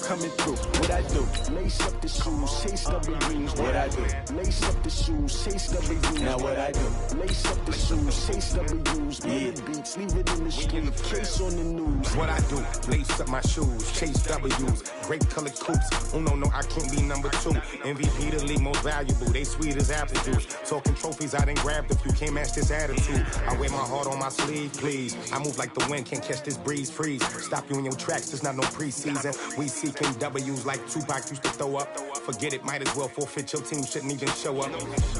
coming through. What I do? Lace up the shoes, chase W's. What I do? Lace up the shoes, chase W's. Now what I do? Lace up the shoes, chase W's. Million beats, leave it in the street, case on the news. What I do? Lace up my shoes, chase W's. Great colored coops. Oh no, I can't be number 2. MVP the league most valuable. They sweet as apple juice. Talking trophies, I done grabbed a few. Can't match this attitude. I wear my heart on my sleeve, please. I move like the wind, can't catch this breeze, freeze. Stop you in your tracks, there's not no preseason. We seeking W's like Tupac used to throw up. Forget it, might as well forfeit. Your team shouldn't even show up.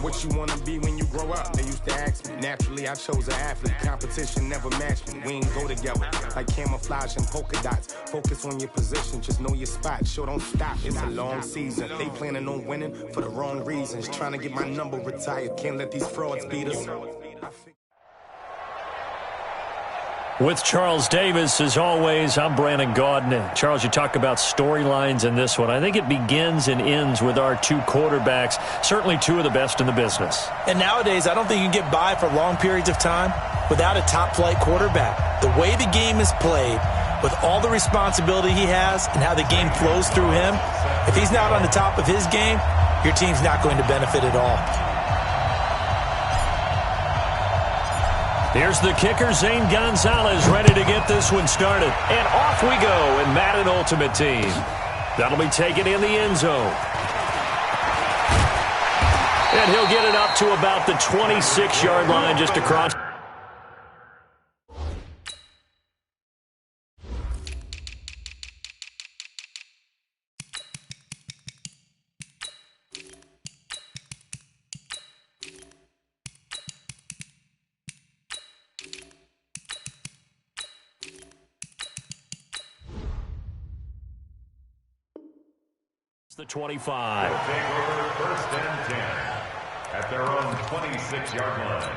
What you wanna be when you grow up? They used to ask me. Naturally, I chose an athlete. Competition never matched me. We ain't go together like camouflage and polka dots. Focus on your position, just know your spot. Sure, don't stop. It's a long season. They planning on winning for the wrong reasons. Trying to get my number retired. Can't let these frauds beat us. With Charles Davis, as always, I'm Brandon Gaudin. Charles, you talk about storylines in this one. I think it begins and ends with our two quarterbacks, certainly two of the best in the business. And nowadays, I don't think you can get by for long periods of time without a top-flight quarterback. The way the game is played, with all the responsibility he has and how the game flows through him, if he's not on the top of his game, your team's not going to benefit at all. Here's the kicker, Zane Gonzalez, ready to get this one started. And off we go in Madden Ultimate Team. That'll be taken in the end zone. And he'll get it up to about the 26-yard line just across. The 25. They'll take over first and 10 at their own 26-yard line.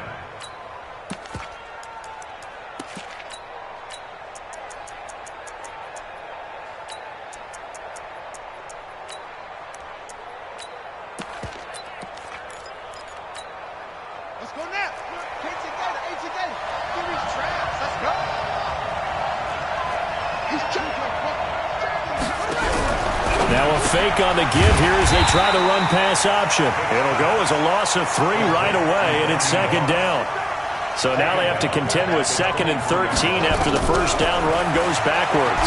Let's go now. Get together, A together. Give me traps. Let's go. He's jumping. Now a fake on the give here as they try the run-pass option. It'll go as a loss of 3 right away, and it's second down. So now they have to contend with 2nd and 13 after the first down run goes backwards.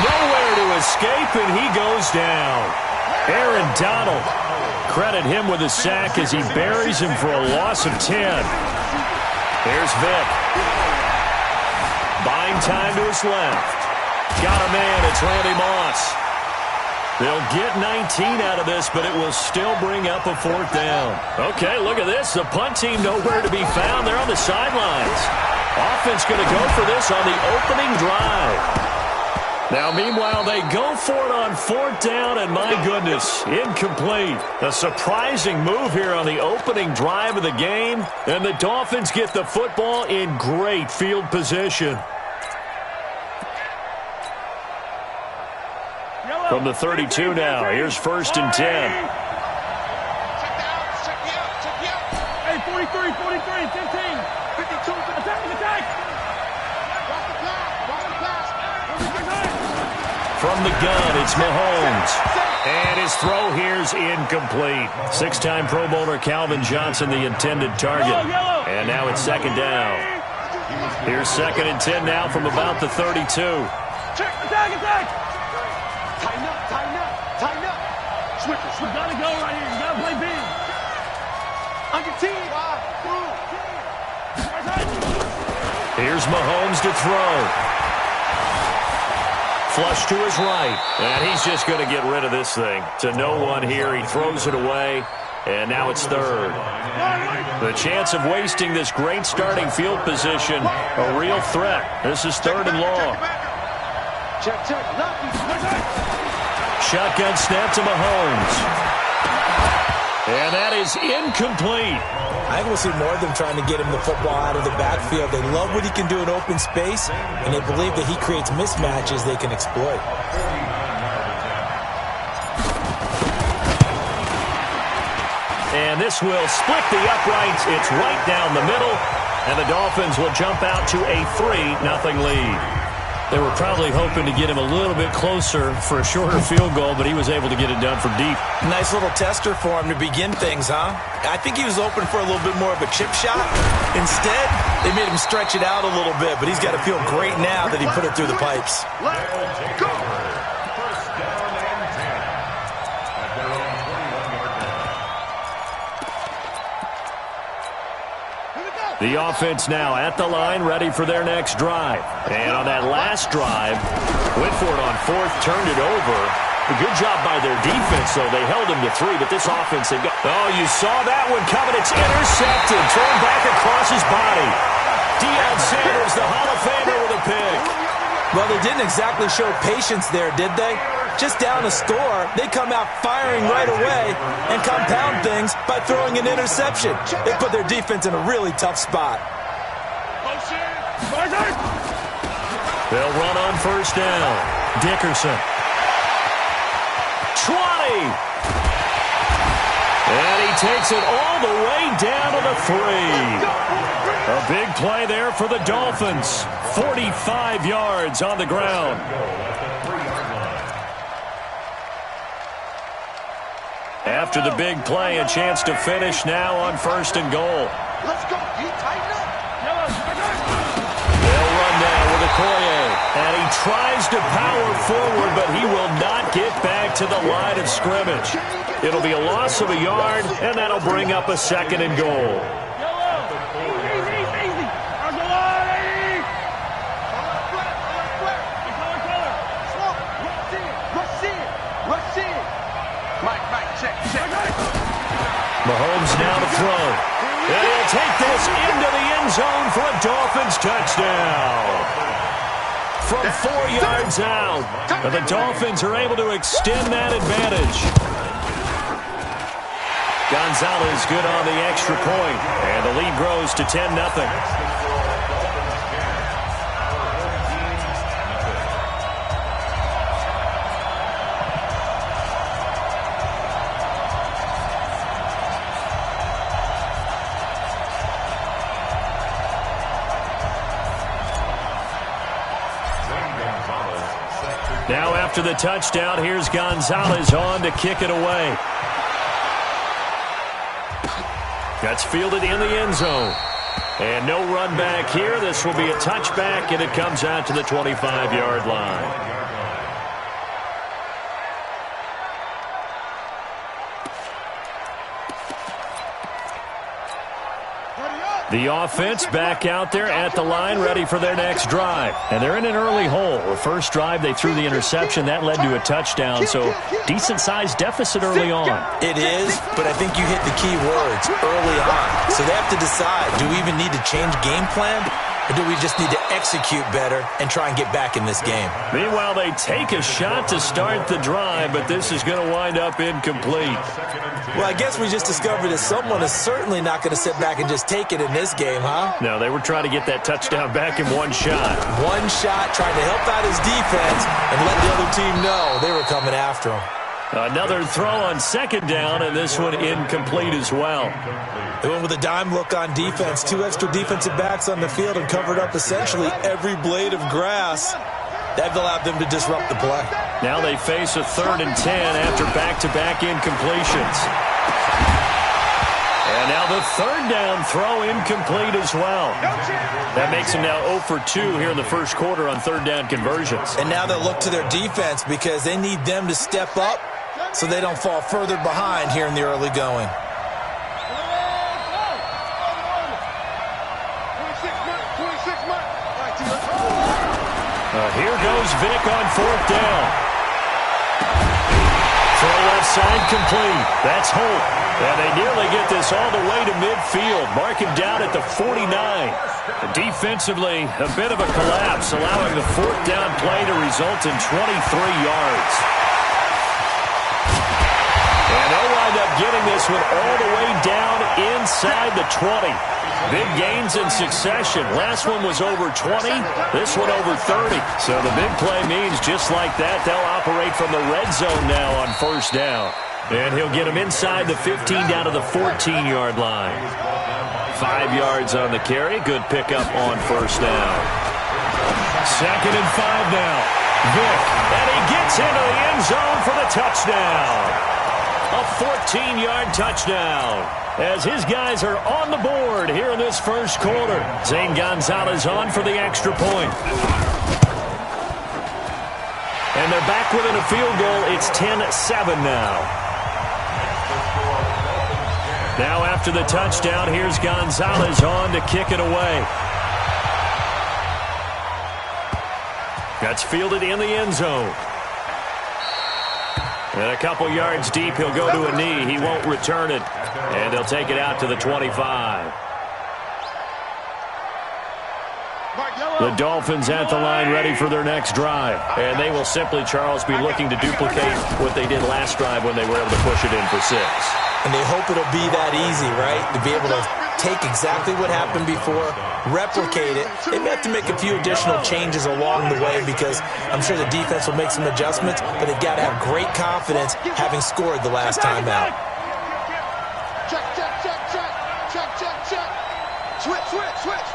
Nowhere to escape, and he goes down. Aaron Donald, credit him with a sack as he buries him for a loss of 10. Here's Vick. Buying time to his left. Got a man, it's Randy Moss. They'll get 19 out of this, but it will still bring up a 4th down. Okay, look at this. The punt team nowhere to be found. They're on the sidelines. Offense going to go for this on the opening drive. Now, meanwhile, they go for it on 4th down, and my goodness, incomplete. A surprising move here on the opening drive of the game, and the Dolphins get the football in great field position. From the 32 now, here's 1st and 10. Check me out. Hey, 43, 15, 52, attack. From the gun, it's Mahomes. And his throw here's incomplete. 6-time Pro Bowler Calvin Johnson, the intended target. And now it's 2nd down. Here's 2nd and 10 now from about the 32. Attack. Tighten up. Switch. We gotta go right here. You gotta play big. On your team. Here's Mahomes to throw. Flush to his right. And he's just going to get rid of this thing. To no one here. He throws it away. And now it's 3rd. The chance of wasting this great starting field position, a real threat. This is 3rd and long. Check. Shotgun snap to Mahomes. And that is incomplete. I think we'll see more of them trying to get him the football out of the backfield. They love what he can do in open space, and they believe that he creates mismatches they can exploit. And this will split the uprights. It's right down the middle, and the Dolphins will jump out to a 3-0 lead. They were probably hoping to get him a little bit closer for a shorter field goal, but he was able to get it done from deep. Nice little tester for him to begin things, huh? I think he was open for a little bit more of a chip shot. Instead, they made him stretch it out a little bit, but he's got to feel great now that he put it through the pipes. Let's go. First down and 10 at their own 21-yard line. The offense now at the line, ready for their next drive. And on that last drive, went for it on fourth, turned it over. A good job by their defense, though. They held him to 3, but this offense, they got... Oh, you saw that one coming. It's intercepted. Thrown back across his body. Deion Sanders, the Hall of Famer, with a pick. Well, they didn't exactly show patience there, did they? Just down a score, they come out firing right away and compound things by throwing an interception. They put their defense in a really tough spot. They'll run on first down. Dickerson. 20. And he takes it all the way down to the 3. A big play there for the Dolphins. 45 yards on the ground. After the big play, a chance to finish now on first and goal. Let's go. You tighten up. They'll run down with Okoye. And he tries to power forward, but he will not get back to the line of scrimmage. It'll be a loss of a yard, and that'll bring up a second and goal. Mahomes now to throw. And he'll take this into the end zone for a Dolphins touchdown. From 4 yards out. And the Dolphins are able to extend that advantage. Gonzalez good on the extra point. And the lead grows to 10-0. Now after the touchdown, here's Gonzalez on to kick it away. That's fielded in the end zone. And no run back here. This will be a touchback, and it comes out to the 25-yard line. The offense back out there at the line, ready for their next drive. And they're in an early hole. The first drive, they threw the interception. That led to a touchdown, so decent-sized deficit early on. It is, but I think you hit the key words, early on. So they have to decide, do we even need to change game plan? Or do we just need to execute better and try and get back in this game? Meanwhile, they take a shot to start the drive, but this is going to wind up incomplete. Well, I guess we just discovered that someone is certainly not going to sit back and just take it in this game, huh? No, they were trying to get that touchdown back in one shot. One shot, trying to help out his defense and let the other team know they were coming after him. Another throw on second down, and this one incomplete as well. They went with a dime look on defense. 2 extra defensive backs on the field and covered up essentially every blade of grass. That allowed them to disrupt the play. Now they face a 3rd and 10 after back-to-back incompletions. And now the 3rd down throw incomplete as well. That makes them now 0 for 2 here in the first quarter on 3rd down conversions. And now they'll look to their defense because they need them to step up so they don't fall further behind here in the early going. Here goes Vic on 4th down. Throw left side complete. That's Holt. And they nearly get this all the way to midfield. Mark him down at the 49. Defensively, a bit of a collapse, allowing the 4th down play to result in 23 yards. And they'll wind up getting this one all the way down inside the 20. Big gains in succession. Last one was over 20. This one over 30. So the big play means just like that, they'll operate from the red zone now on 1st down. And he'll get them inside the 15 down to the 14-yard line. 5 yards on the carry. Good pickup on 1st down. 2nd and 5 now. Vick, and he gets into the end zone for the touchdown. A 14-yard touchdown as his guys are on the board here in this first quarter. Zane Gonzalez on for the extra point. And they're back within a field goal. It's 10-7 now. Now after the touchdown, here's Gonzalez on to kick it away. That's fielded in the end zone. And a couple yards deep, he'll go to a knee. He won't return it. And he'll take it out to the 25. The Dolphins at the line ready for their next drive. And they will simply, Charles, be looking to duplicate what they did last drive when they were able to push it in for 6. And they hope it'll be that easy, right? To be able to take exactly what happened before, replicate it. They may have to make a few additional changes along the way because I'm sure the defense will make some adjustments, but they've got to have great confidence having scored the last time out. Check, check, check, check. Check, check, check. Switch, switch, switch.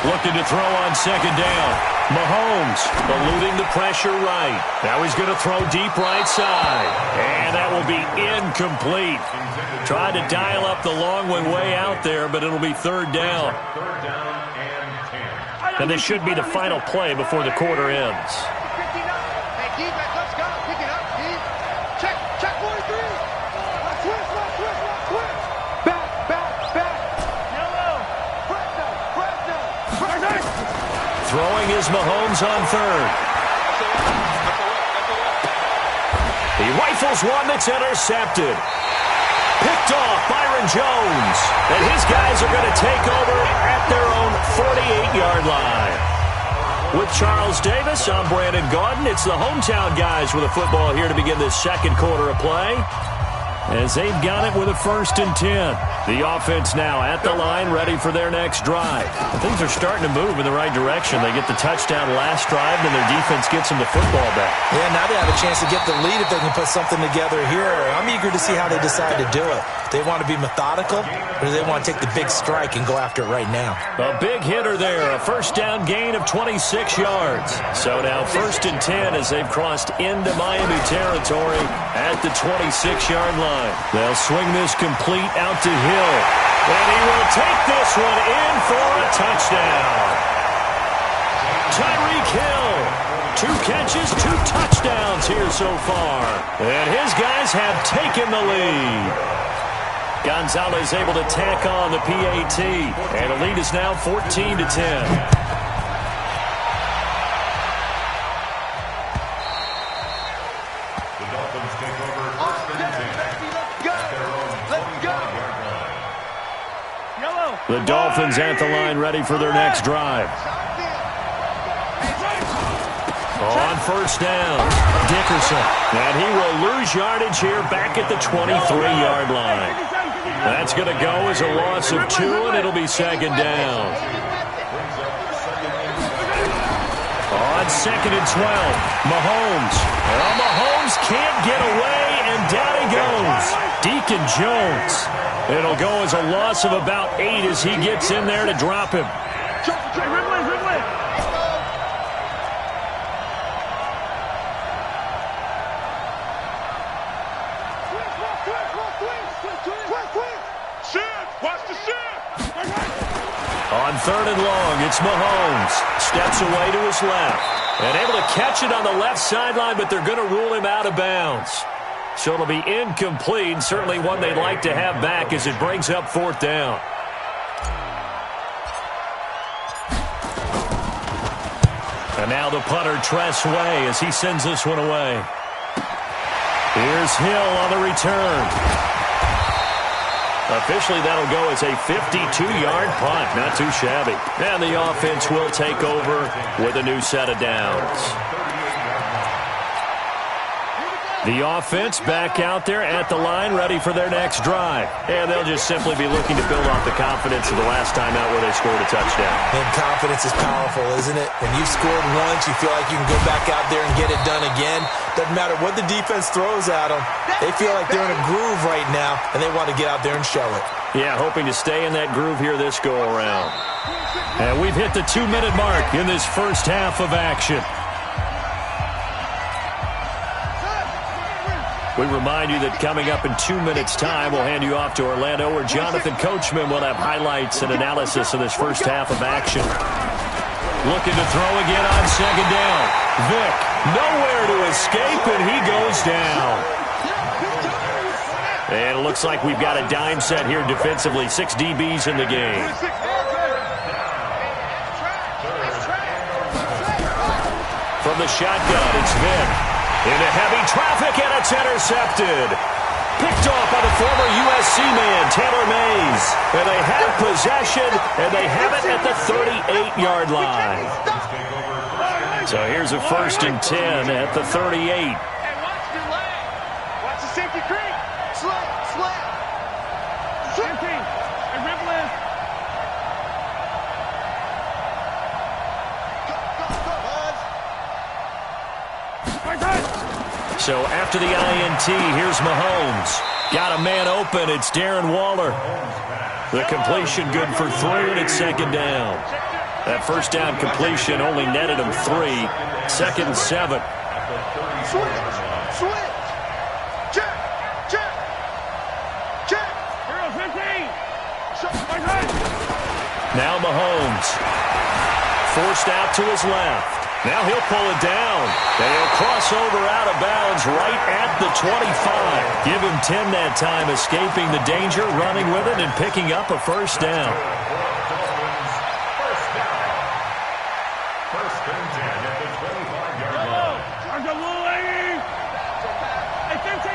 Looking to throw on 2nd down. Mahomes eluding the pressure right. Now he's going to throw deep right side. And that will be incomplete. Tried to dial up the long one way out there, but it'll be 3rd down. And this should be the final play before the quarter ends. Hey, defense, let's go. Pick it up, D. Check, check 43. Let's switch, let's switch, let's switch. Back, back, back. Yellow. Presto, presto. Throwing is Mahomes on 3rd. He rifles one that's intercepted. Picked off Byron Jones. And his guys are going to take over at their own 48-yard line. With Charles Davis, I'm Brandon Gaudin. It's the hometown guys with a football here to begin this second quarter of play. As they've got it with a 1st and 10. The offense now at the line, ready for their next drive. Things are starting to move in the right direction. They get the touchdown last drive, and their defense gets them the football back. Yeah, now they have a chance to get the lead if they can put something together here. I'm eager to see how they decide to do it. Do they want to be methodical, or do they want to take the big strike and go after it right now? A big hitter there, a 1st down gain of 26 yards. So now 1st and 10 as they've crossed into Miami territory at the 26-yard line. They'll swing this complete out to Hill. And he will take this one in for a touchdown. Tyreek Hill. 2 catches, 2 touchdowns here so far. And his guys have taken the lead. Gonzalez able to tack on the PAT. And the lead is now 14-10. The Dolphins at the line ready for their next drive. On 1st down, Dickerson. And he will lose yardage here back at the 23-yard line. That's going to go as a loss of 2, and it'll be 2nd down. On 2nd and 12, Mahomes. Well, Mahomes can't get away, and down he goes. Deacon Jones. It'll go as a loss of about 8 as he gets in there to drop him. On 3rd and long, it's Mahomes. Steps away to his left. And able to catch it on the left sideline, but they're going to rule him out of bounds. So it'll be incomplete, certainly one they'd like to have back as it brings up 4th down. And now the punter, Tress Way, as he sends this one away. Here's Hill on the return. Officially, that'll go as a 52-yard punt. Not too shabby. And the offense will take over with a new set of downs. The offense back out there at the line, ready for their next drive. And they'll just simply be looking to build off the confidence of the last time out where they scored a touchdown. And confidence is powerful, isn't it? When you've scored once, you feel like you can go back out there and get it done again. Doesn't matter what the defense throws at them. They feel like they're in a groove right now, and they want to get out there and show it. Yeah, hoping to stay in that groove here this go-around. And we've hit the 2-minute mark in this first half of action. We remind you that coming up in 2 minutes' time, we'll hand you off to Orlando, where Jonathan Coachman will have highlights and analysis of this first half of action. Looking to throw again on second down. Vick, nowhere to escape, and he goes down. And it looks like we've got a dime set here defensively. 6 DBs in the game. From the shotgun, it's Vick. Into heavy traffic, and it's intercepted. Picked off by the former USC man, Taylor Mays. And they have possession, and they have it at the 38-yard line. So here's a 1st and 10 at the 38. Hey, watch your leg. Watch the safety creep. Slap. Shifting. And Ripley. So after the INT, here's Mahomes. Got a man open. It's Darren Waller. The completion good for 3, and it's second down. That first down completion only netted him 3. 2nd and 7. Switch. Check. Hero 15. Now Mahomes. Forced out to his left. Now he'll pull it down. And he'll cross over out of bounds right at the 25. Give him 10 that time, escaping the danger, running with it, and picking up a first down. First and 10 at the 25-yard line. Hey, 15.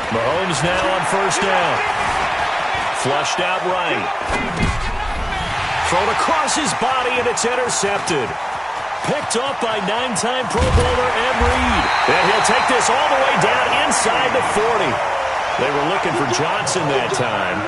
Mahomes now on first down. Flushed out right. Thrown across his body, and it's intercepted. Picked up by 9-time Pro Bowler Ed Reed. And he'll take this all the way down inside the 40. They were looking for Johnson that time.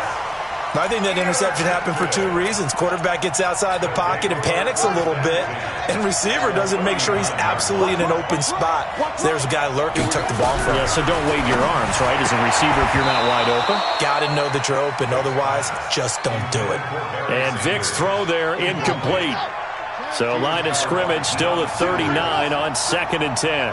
I think that interception happened for 2 reasons. Quarterback gets outside the pocket and panics a little bit, and receiver doesn't make sure he's absolutely in an open spot. So there's a guy lurking, took the ball from him. Yeah, so don't wave your arms, right, as a receiver if you're not wide open. Got to know that you're open. Otherwise, just don't do it. And Vick's throw there incomplete. So line of scrimmage still at 39 on 2nd and 10.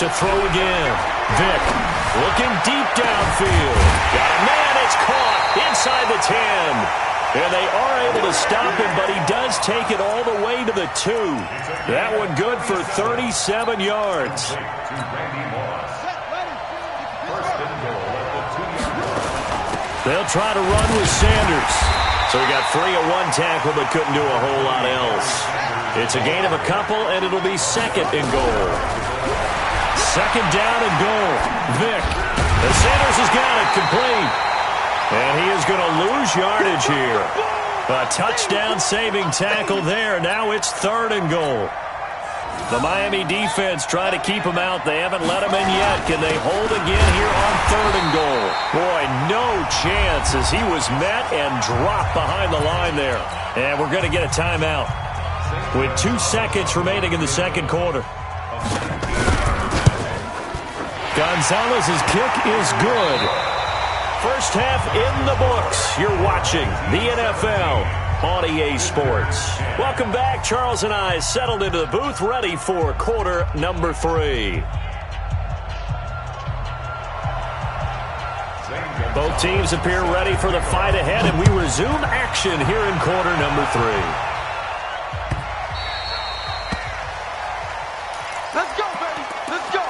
To throw again. Vick looking deep downfield. Got a man. It's caught inside the 10. And they are able to stop him, but he does take it all the way to the 2. That one good for 37 yards. They'll try to run with Sanders. So he got free of 1 tackle, but couldn't do a whole lot else. It's a gain of a couple, and it'll be 2nd and goal. 2nd down and goal. Vick. And Sanders has got it complete. And he is going to lose yardage here. A touchdown-saving tackle there. Now it's 3rd and goal. The Miami defense trying to keep him out. They haven't let him in yet. Can they hold again here on 3rd and goal? Boy, no chance as he was met and dropped behind the line there. And we're going to get a timeout with 2 seconds remaining in the second quarter. Gonzalez's kick is good. First half in the books. You're watching the NFL on EA Sports. Welcome back. Charles and I settled into the booth, ready for quarter number 3. Both teams appear ready for the fight ahead, and we resume action here in quarter number 3. Let's go, baby. Let's go.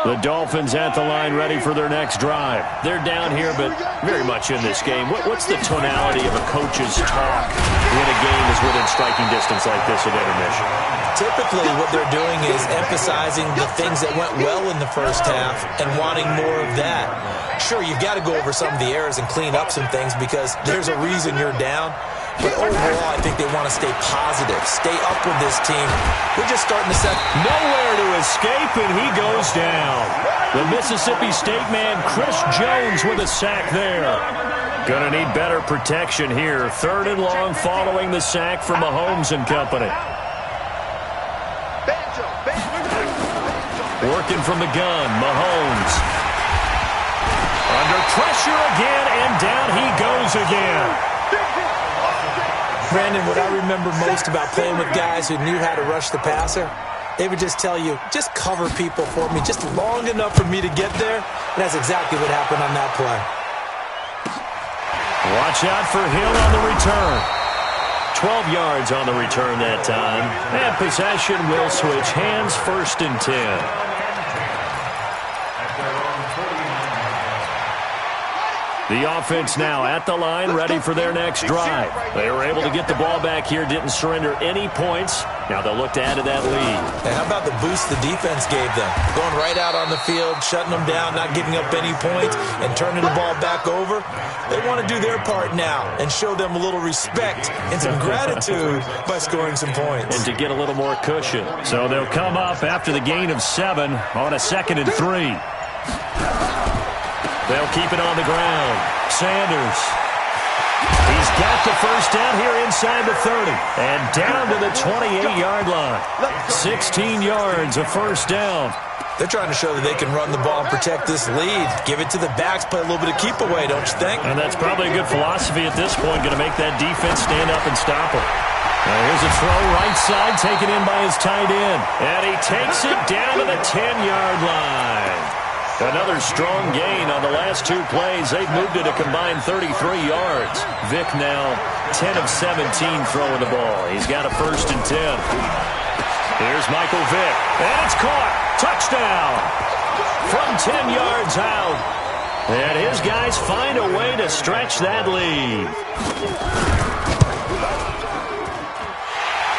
The Dolphins at the line ready for their next drive. They're down here, but very much in this game. What's the tonality of a coach's talk when a game is within striking distance like this at intermission? Typically, what they're doing is emphasizing the things that went well in the first half and wanting more of that. Sure, you've got to go over some of the errors and clean up some things because there's a reason you're down. But overall, I think they want to stay positive, stay up with this team. We're just starting to set. Nowhere to escape, and he goes down. The Mississippi State man, Chris Jones, with a sack there. Gonna need better protection here. 3rd and long following the sack from Mahomes and company. Working from the gun, Mahomes. Under pressure again, and down he goes again. Brandon, what I remember most about playing with guys who knew how to rush the passer, they would just tell you, just cover people for me, just long enough for me to get there. And that's exactly what happened on that play. Watch out for Hill on the return. 12 yards on the return that time. And possession will switch hands, 1st and 10. The offense now at the line, ready for their next drive. They were able to get the ball back here, didn't surrender any points. Now they'll look to add to that lead. And how about the boost the defense gave them? Going right out on the field, shutting them down, not giving up any points, and turning the ball back over. They want to do their part now and show them a little respect and some gratitude by scoring some points. And to get a little more cushion. So they'll come up after the gain of 7 on a 2nd and 3. They'll keep it on the ground. Sanders. He's got the first down here inside the 30. And down to the 28-yard line. 16 yards, a first down. They're trying to show that they can run the ball and protect this lead. Give it to the backs, play a little bit of keep away, don't you think? And that's probably a good philosophy at this point. Going to make that defense stand up and stop them. Now here's a throw right side, taken in by his tight end. And he takes it down to the 10-yard line. Another strong gain on the last 2 plays. They've moved it a combined 33 yards. Vic now 10 of 17 throwing the ball. He's got a 1st and 10. Here's Michael Vick. And it's caught. Touchdown. From 10 yards out. And his guys find a way to stretch that lead.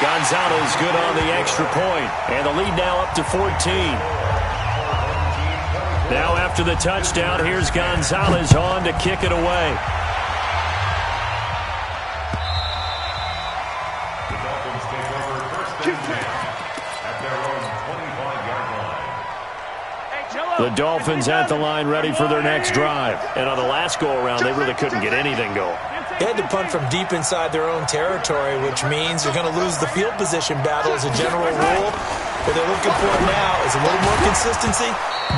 Gonzalez good on the extra point. And the lead now up to 14. Now after the touchdown, here's Gonzalez on to kick it away. The Dolphins take over 1st and 10 at their own 25-yard line. The Dolphins at the line ready for their next drive. And on the last go-around, they really couldn't get anything going. They had to punt from deep inside their own territory, which means you're going to lose the field position battle as a general rule. What they're looking for now is a little more consistency.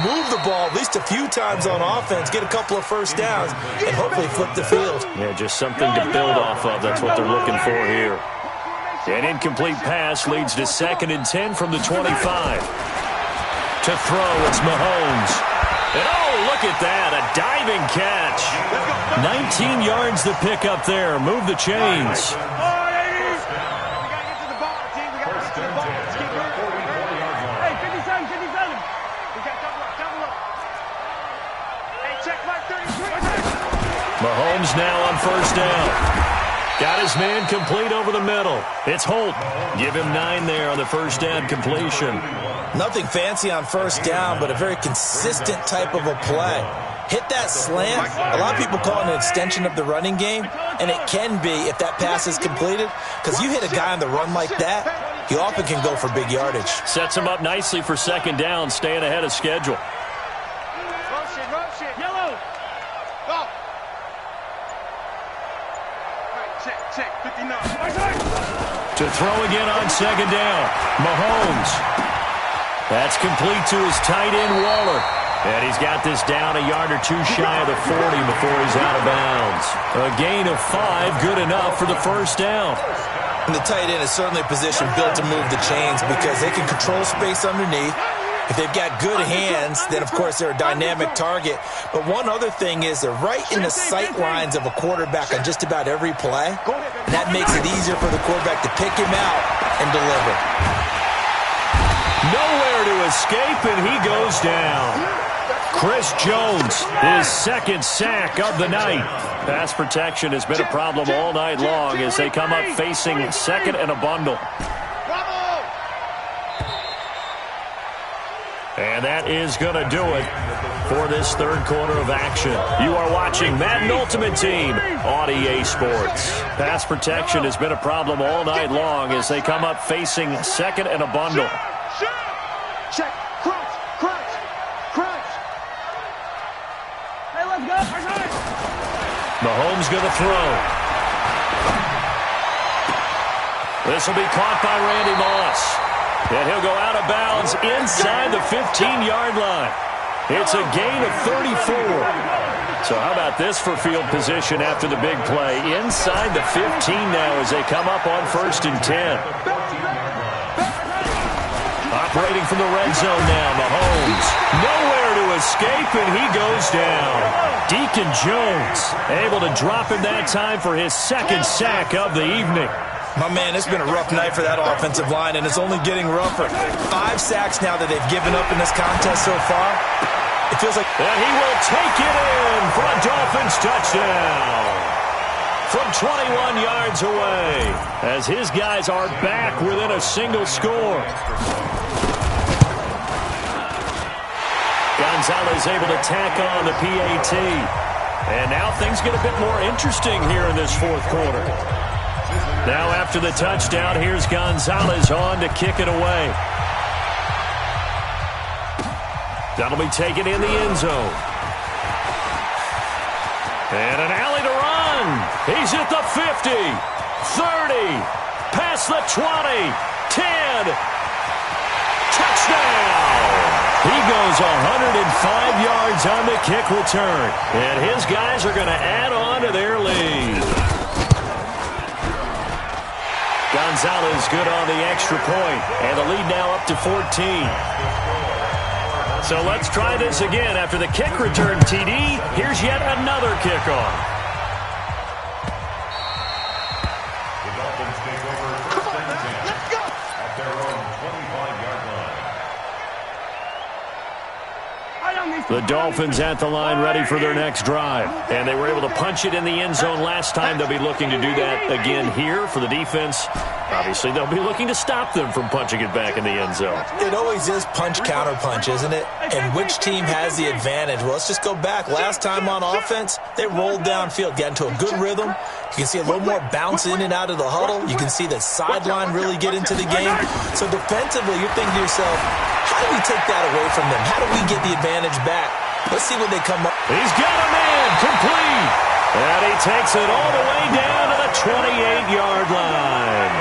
Move the ball at least a few times on offense, get a couple of first downs, and hopefully flip the field. Yeah, just something to build off of. That's what they're looking for here. An incomplete pass leads to 2nd and 10 from the 25. To throw, it's Mahomes. And oh, look at that, a diving catch. 19 yards to pick up there. Move the chains. Mahomes now on 1st down. Got his man complete over the middle. It's Holt. Give him 9 there on the 1st down completion. Nothing fancy on 1st down, but a very consistent type of a play. Hit that slant. A lot of people call it an extension of the running game, and it can be if that pass is completed, because you hit a guy on the run like that, he often can go for big yardage. Sets him up nicely for 2nd down, staying ahead of schedule. Yellow. Go. Check, 59. To throw again on 2nd down. Mahomes. That's complete to his tight end, Waller. And he's got this down a yard or 2 shy of the 40 before he's out of bounds. A gain of 5, good enough for the 1st down. And the tight end is certainly a position built to move the chains because they can control space underneath. If they've got good hands, then, of course, they're a dynamic target. But one other thing is they're right in the sight lines of a quarterback on just about every play. And that makes it easier for the quarterback to pick him out and deliver. Nowhere to escape, and he goes down. Chris Jones, his second sack of the night. Pass protection has been a problem all night long as they come up facing second and a bundle. And that is going to do it for this third quarter of action. You are watching Madden Ultimate Team on EA Sports. Pass protection has been a problem all night long as they come up facing second and a bundle. Check. Crunch. Crunch. Crunch. Hey, let's go. Mahomes going to throw. This will be caught by Randy Moss. And he'll go out of bounds inside the 15-yard line. It's a gain of 34. So how about this for field position after the big play? Inside the 15 now as they come up on 1st and 10. Operating from the red zone now, Mahomes. Nowhere to escape, and he goes down. Deacon Jones able to drop him that time for his second sack of the evening. My man, it's been a rough night for that offensive line, and it's only getting rougher. 5 sacks now that they've given up in this contest so far. It feels like... And he will take it in for a Dolphins touchdown from 21 yards away as his guys are back within a single score. Gonzalez able to tack on the PAT. And now things get a bit more interesting here in this fourth quarter. Now after the touchdown, here's Gonzalez on to kick it away. That'll be taken in the end zone. And an alley to run. He's at the 50, 30, past the 20, 10. Touchdown! He goes 105 yards on the kick return. And his guys are going to add on to their lead. Gonzalez good on the extra point, and the lead now up to 14. So let's try this again. After the kick return TD, here's yet another kickoff. The Dolphins take over 1st and 10 at their own 25-yard line. The Dolphins at the line ready for their next drive. And they were able to punch it in the end zone last time. They'll be looking to do that again here for the defense. Obviously, they'll be looking to stop them from punching it back in the end zone. It always is punch-counter-punch, isn't it? And which team has the advantage? Well, let's just go back. Last time on offense, they rolled downfield, got into a good rhythm. You can see a little more bounce in and out of the huddle. You can see the sideline really get into the game. So defensively, you're thinking to yourself, how do we take that away from them? How do we get the advantage back? Let's see when they come up. He's got a man complete. And he takes it all the way down to the 28-yard line.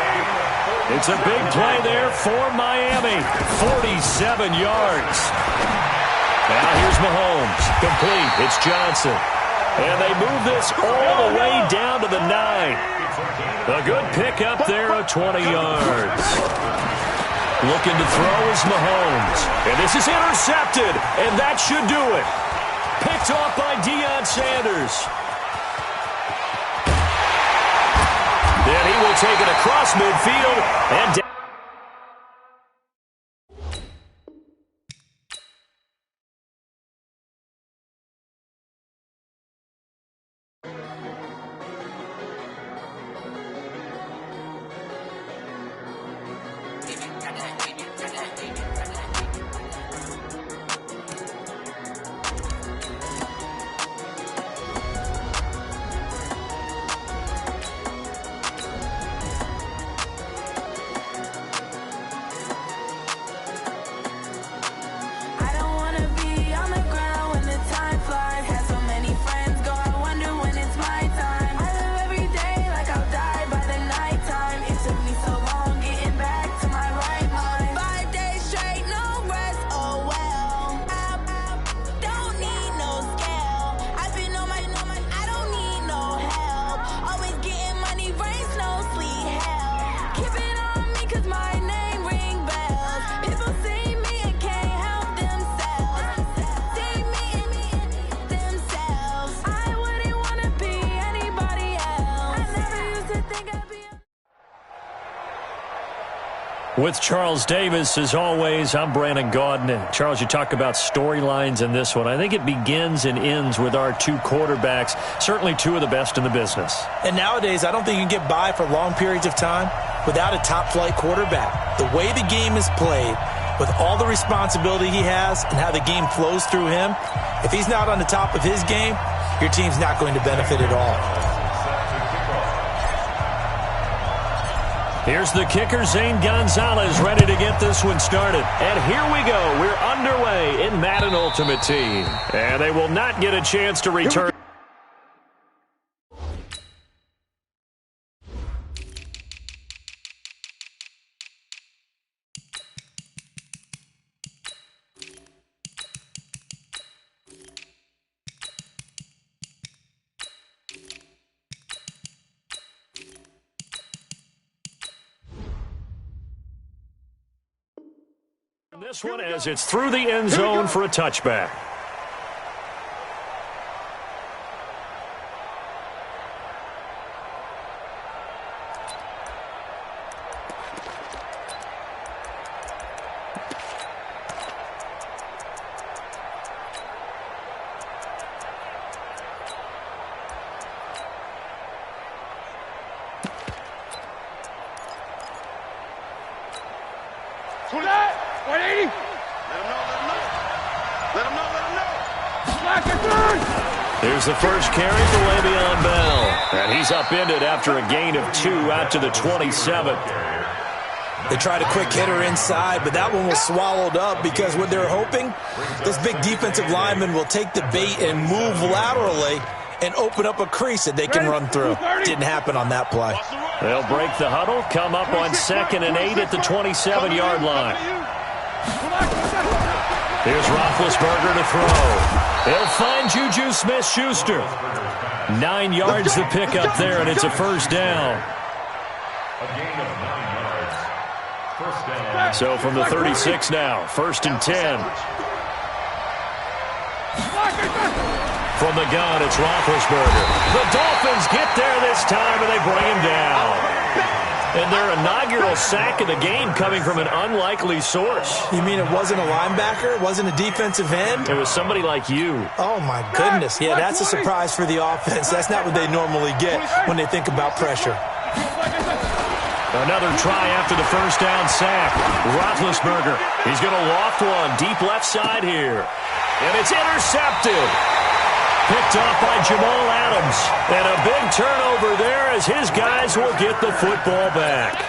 It's a big play there for Miami. 47 yards. Now here's Mahomes. Complete. It's Johnson. And they move this all the way down to the 9. A good pickup there of 20 yards. Looking to throw is Mahomes. And this is intercepted. And that should do it. Picked off by Deion Sanders. Then he will take it across midfield and down. With Charles Davis, as always, I'm Brandon Gaudin. And Charles, you talk about storylines in this one. I think it begins and ends with our two quarterbacks, certainly two of the best in the business. And nowadays, I don't think you can get by for long periods of time without a top-flight quarterback. The way the game is played, with all the responsibility he has and how the game flows through him, if he's not on the top of his game, your team's not going to benefit at all. Here's the kicker, Zane Gonzalez, ready to get this one started. And here we go. We're underway in Madden Ultimate Team. And they will not get a chance to return. This one as it's through the end zone for a touchback. Here's the first carry for Le'Veon Bell. And he's upended after a gain of 2 out to the 27. They tried a quick hitter inside, but that one was swallowed up because what they're hoping, this big defensive lineman will take the bait and move laterally and open up a crease that they can run through. Didn't happen on that play. They'll break the huddle, come up on 2nd and 8 at the 27-yard line. Here's Roethlisberger to throw. He'll find Juju Smith-Schuster. 9 yards to pick up there, and it's a first down. A gain of 9 yards. First down. So from the 36 now, 1st and 10. From the gun, it's Roethlisberger. The Dolphins get there this time, and they bring him down. And their inaugural sack of the game coming from an unlikely source. You mean it wasn't a linebacker? It wasn't a defensive end? It was somebody like you. Oh, my goodness. Yeah, that's a surprise for the offense. That's not what they normally get when they think about pressure. Another try after the first down sack. Roethlisberger. He's going to loft one deep left side here. And it's intercepted. Picked off by Jamal Adams. And a big turnover there as his guys will get the football back.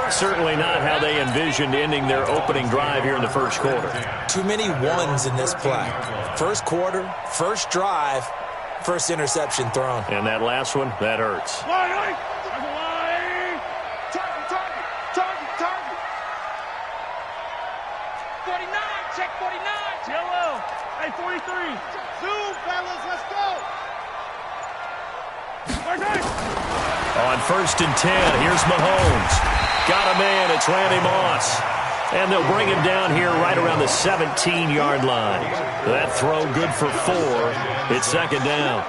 Certainly not how they envisioned ending their opening drive here in the first quarter. Too many ones in this play. First quarter, first drive, first interception thrown. And that last one, that hurts. On 1st and 10, here's Mahomes. Got a man, it's Randy Moss. And they'll bring him down here right around the 17-yard line. That throw good for 4. It's 2nd down.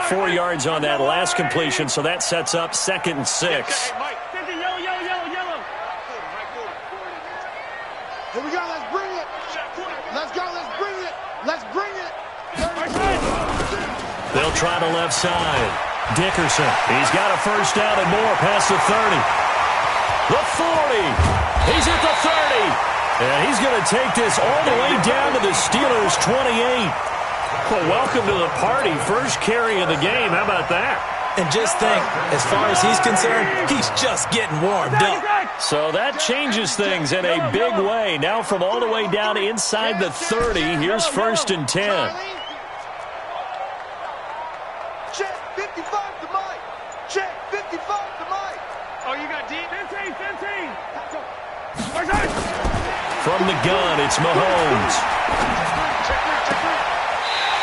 4 yards on that last completion, so that sets up 2nd and 6. Here we go, let's bring it. Let's go, let's bring it. Let's bring it. They'll try the left side. Dickerson, he's got a first down and more past the 30. The 40. He's at the 30. And he's going to take this all the way down to the Steelers' 28. Well, welcome to the party. First carry of the game. How about that? And just think, as far as he's concerned, he's just getting warmed up. So that changes things in a big way. Now from all the way down inside the 30, here's 1st and 10. Check 55 to Mike. Check 55 to Mike. Oh, you got deep? 15. From the gun, it's Mahomes.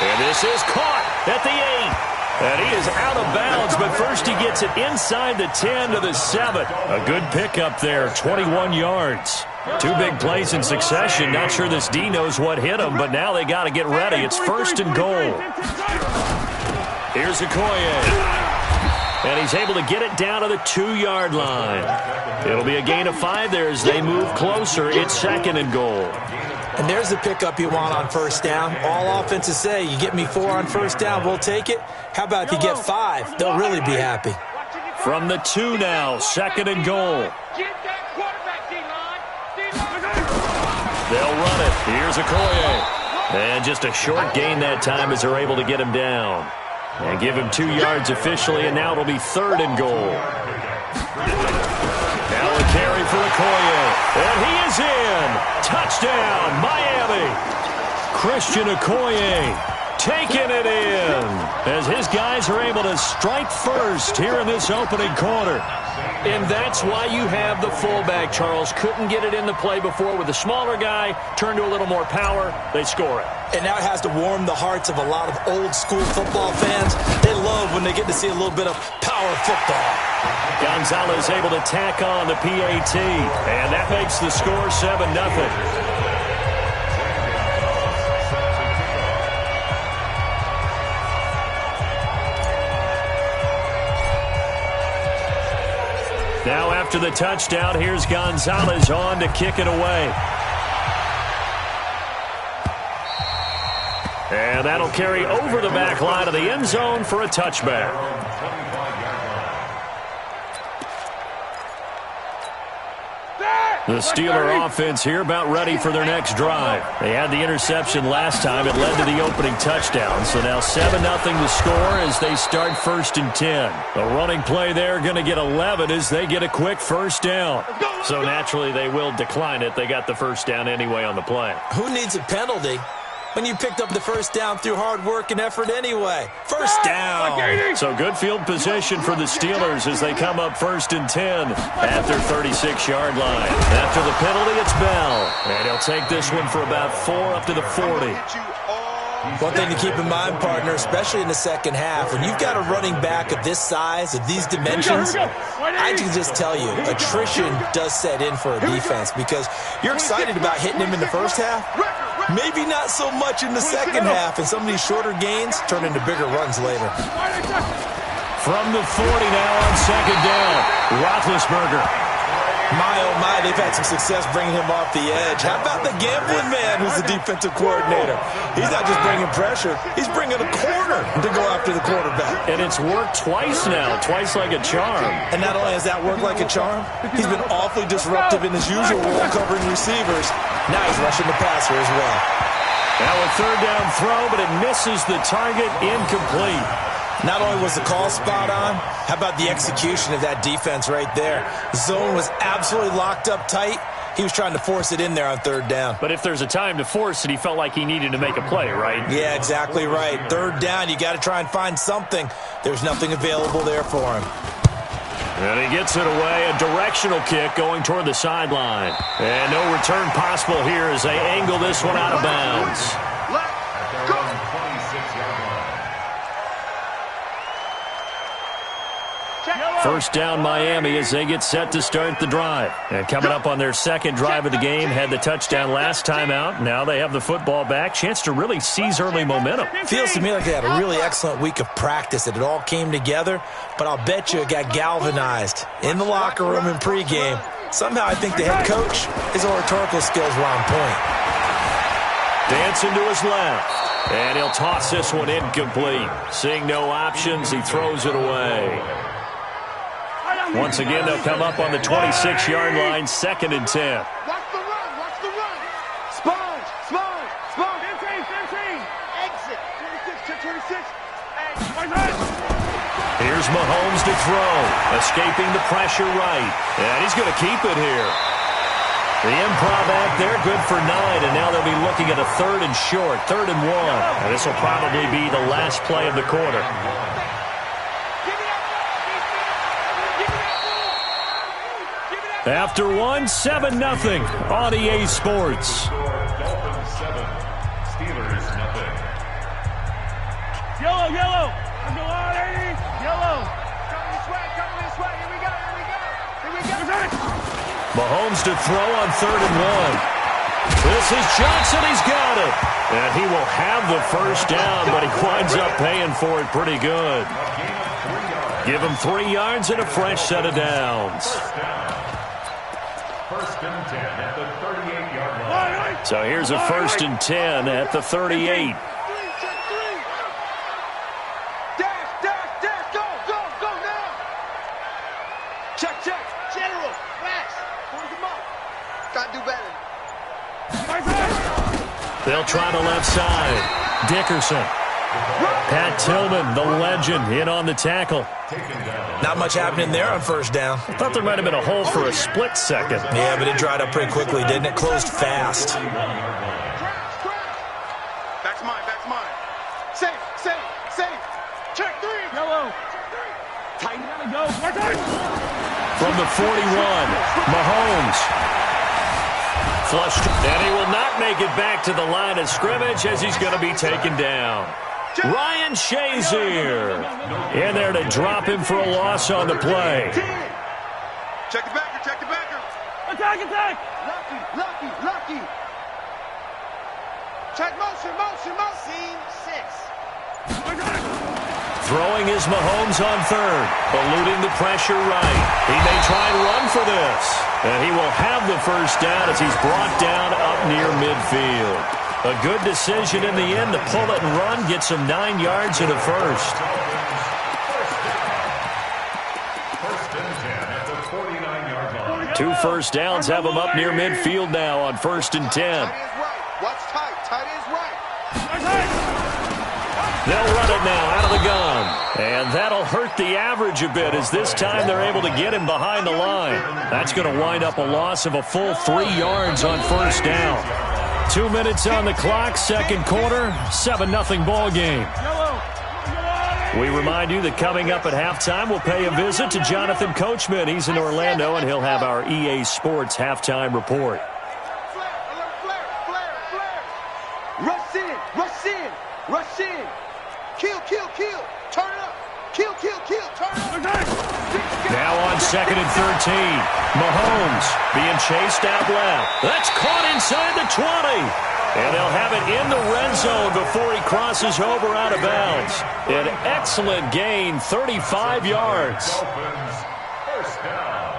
And this is caught at the 8. And he is out of bounds, but first he gets it inside the 10 to the 7. A good pickup there, 21 yards. 2 big plays in succession. Not sure this D knows what hit him, but now they got to get ready. It's 1st and goal. Here's Okoye. And he's able to get it down to the 2-yard line. It'll be a gain of 5 there as they move closer. It's 2nd and goal. And there's the pickup you want on first down. All offenses say, you get me 4 on first down, we'll take it. How about if you get 5? They'll really be happy. From the 2 now, 2nd and goal. They'll run it. Here's Okoye. And just a short gain that time as they're able to get him down. And give him 2 yards officially, and now it'll be 3rd and goal. Now a carry for Okoye. And he is in. Touchdown, Miami. Christian Okoye taking it in as his guys are able to strike first here in this opening quarter. And that's why you have the fullback, Charles. Couldn't get it in the play before with the smaller guy. Turned to a little more power. They score it. And now it has to warm the hearts of a lot of old-school football fans. They love when they get to see a little bit of power football. Gonzalez able to tack on the PAT. And that makes the score 7-0. Now after the touchdown, here's Gonzalez on to kick it away. And that'll carry over the back line of the end zone for a touchback. The Steeler offense here about ready for their next drive. They had the interception last time. It led to the opening touchdown. So now 7-0 to score as they start 1st and 10. The running play there going to get 11 as they get a quick first down. So naturally they will decline it. They got the first down anyway on the play. Who needs a penalty when you picked up the first down through hard work and effort anyway? First down. So good field position for the Steelers as they come up 1st and 10 at their 36-yard line. After the penalty, it's Bell. And he'll take this one for about 4 up to the 40. One thing to keep in mind, partner, especially in the second half, when you've got a running back of this size, of these dimensions, I can just tell you, attrition does set in for a defense because you're excited about hitting him in the first half. Maybe not so much in the second half, and some of these shorter gains turn into bigger runs later. From the 40 now on 2nd down, Roethlisberger. My, oh my, they've had some success bringing him off the edge. How about the gambling man who's the defensive coordinator? He's not just bringing pressure, he's bringing a corner to go after the quarterback. And it's worked twice now, twice like a charm. And not only has that worked like a charm, he's been awfully disruptive in his usual role covering receivers. Now he's rushing the passer as well. Now a 3rd down throw, but it misses the target, incomplete. Not only was the call spot on, how about the execution of that defense right there? The zone was absolutely locked up tight. He was trying to force it in there on 3rd down. But if there's a time to force it, he felt like he needed to make a play, right? Yeah, exactly right. 3rd down, you got to try and find something. There's nothing available there for him. And he gets it away, a directional kick going toward the sideline. And no return possible here as they angle this one out of bounds. First down Miami as they get set to start the drive. And coming up on their 2nd drive of the game, had the touchdown last time out. Now they have the football back. Chance to really seize early momentum. Feels to me like they had a really excellent week of practice, that it all came together. But I'll bet you it got galvanized in the locker room in pregame. Somehow I think the head coach, his oratorical skills were on point. Dancing to his left. And he'll toss this one incomplete. Seeing no options, he throws it away. Once again, they'll come up on the 26-yard line, 2nd and 10. Watch the run, watch the run. Sponge, sponge, sponge. 15. Exit. 26. Here's Mahomes to throw. Escaping the pressure right. And he's going to keep it here. The improv act there, good for 9. And now they'll be looking at a 3rd and short, 3rd and 1. And this will probably be the last play of the quarter. After 1, 7-0 on EA Sports. Dolphins 7, Steelers 0. Yellow. Let's go on, 80. Yellow. Come this way. Here we go. Mahomes to throw on 3rd and 1. This is Johnson. He's got it. And he will have the first down, but he winds up paying for it pretty good. A gain of 3 yards. Give him 3 yards and a fresh set of downs. First and 10 at the 38-yard line. So here's a 1st and 10 at the 38. They'll try the left side. Dickerson. Pat Tillman, the legend, in on the tackle. Not much happening there on 1st down. I thought there might have been a hole for a split second. Yeah, but it dried up pretty quickly, didn't it? Closed fast. Back's mine. Safe. Check 3. Yellow. Tight. Gotta go. From the 41, Mahomes. Flushed, and he will not make it back to the line of scrimmage as he's going to be taken down. Ryan Shazier in there to drop him for a loss on the play. Check the backer. Attack. Lucky. Check motion. Scene 6. Throwing is Mahomes on 3rd, eluding the pressure right. He may try and run for this, and he will have the 1st down as he's brought down up near midfield. A good decision in the end to pull it and run, get some 9 yards and a 1st. First and 10 at the 49-yard line. 2 first downs have him up near midfield now on 1st and 10. Tight is right. Watch tight. Tight is right. They'll run it now out of the gun. And that'll hurt the average a bit as this time they're able to get him behind the line. That's going to wind up a loss of a full 3 yards on 1st down. 2 minutes on the clock, 2nd quarter, 7-0 ball game. We remind you that coming up at halftime, we'll pay a visit to Jonathan Coachman. He's in Orlando, and he'll have our EA Sports halftime report. Rush in. Kill. Turn it up. Kill. Turn it up. Now on 2nd and 13. Mahomes being chased out left. That's caught inside the 20. And they'll have it in the red zone before he crosses over out of bounds. An excellent gain, 35 yards. Dolphins, 1st down.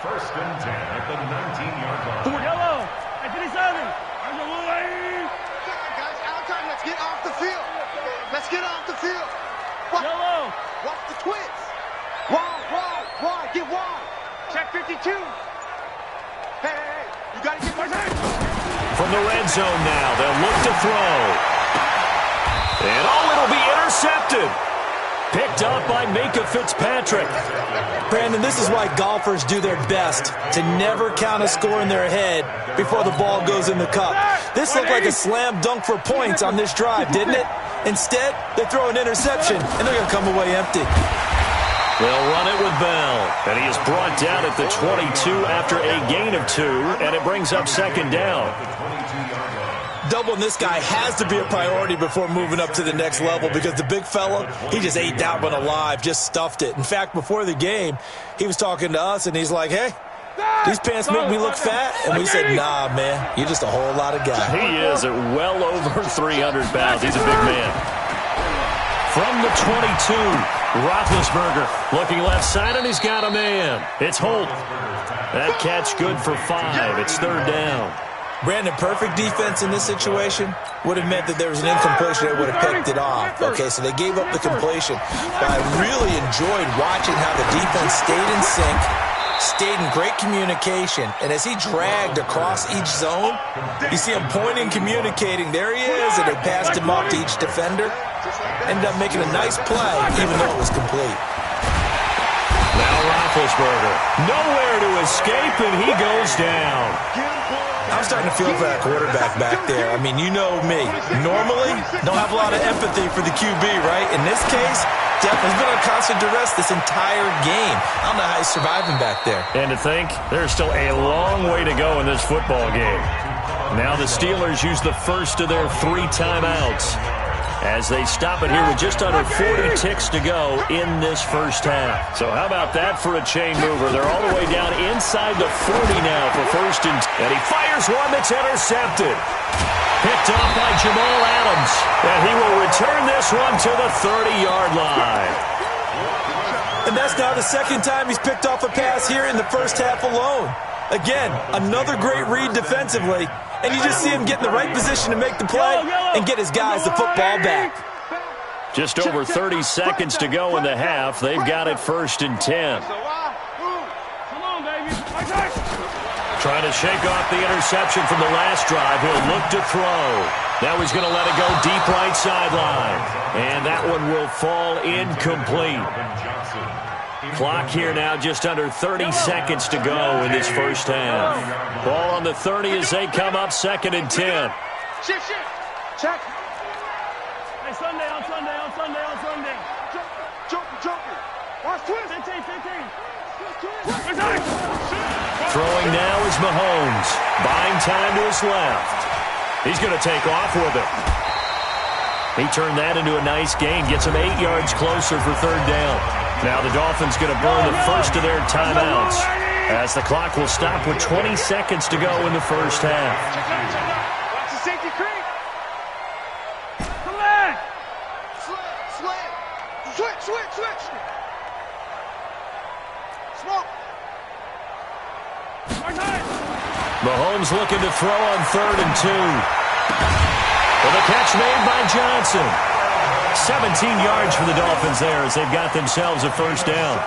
1st and 10 at the 19-yard line. Yellow. At 37. Guys, out time. Let's get off the field. Yellow. Watch the twins. Wide. Get wide. Check 52. Hey. You got to get more time. From the red zone now, they'll look to throw. And it'll be intercepted. Picked up by Minka Fitzpatrick. Brandon, this is why golfers do their best to never count a score in their head before the ball goes in the cup. This looked like a slam dunk for points on this drive, didn't it? Instead, they throw an interception, and they're going to come away empty. They'll run it with Bell, and he is brought down at the 22 after a gain of 2, and it brings up 2nd down. Doubling this guy has to be a priority before moving up to the next level because the big fella, he just ate that one alive, just stuffed it. In fact, before the game, he was talking to us, and he's like, hey, these pants make me look fat. And we said, nah, man, you're just a whole lot of guy. He is at well over 300 pounds. He's a big man. From the 22, Roethlisberger looking left side, and he's got a man. It's Holt. That catch good for 5. It's 3rd down. Brandon, perfect defense in this situation would have meant that there was an incompletion that would have picked it off. Okay, so they gave up the completion. But I really enjoyed watching how the defense stayed in sync, stayed in great communication, and as he dragged across each zone, you see him pointing, communicating. There he is, and they passed him off to each defender. Ended up making a nice play, even though it was complete. Now Roethlisberger, nowhere to escape, and he goes down. I'm starting to feel for that quarterback back there. I mean, you know me. Normally, don't have a lot of empathy for the QB, right? In this case, definitely been on constant duress this entire game. I don't know how he's surviving back there. And to think, there's still a long way to go in this football game. Now the Steelers use the first of their 3 timeouts as they stop it here with just under 40 ticks to go in this first half. So how about that for a chain mover? They're all the way down inside the 40 now for 1st and he fires one that's intercepted. Picked off by Jamal Adams, and he will return this one to the 30-yard line. And that's now the second time he's picked off a pass here in the first half alone. Again, another great read defensively, and you just see him get in the right position to make the play and get his guys the football back. Just over 30 seconds to go in the half. They've got it 1st and 10. Come on, baby. Trying to shake off the interception from the last drive. He'll look to throw. Now he's going to let it go deep right sideline. And that one will fall incomplete. Clock here now just under 30 seconds to go in this first half. Ball on the 30 as they come up 2nd and 10. Shift. Check. Hey, Sunday. Joker. Watch twist. 15. Throwing now is Mahomes. Buying time to his left. He's going to take off with it. He turned that into a nice gain. Gets him 8 yards closer for 3rd down. Now the Dolphins going to burn the first of their timeouts as the clock will stop with 20 seconds to go in the first half. Watch the safety creep. Come on. Switch. Smoke. Mahomes looking to throw on 3rd and 2. Well, the catch made by Johnson. 17 yards for the Dolphins there as they've got themselves a first down.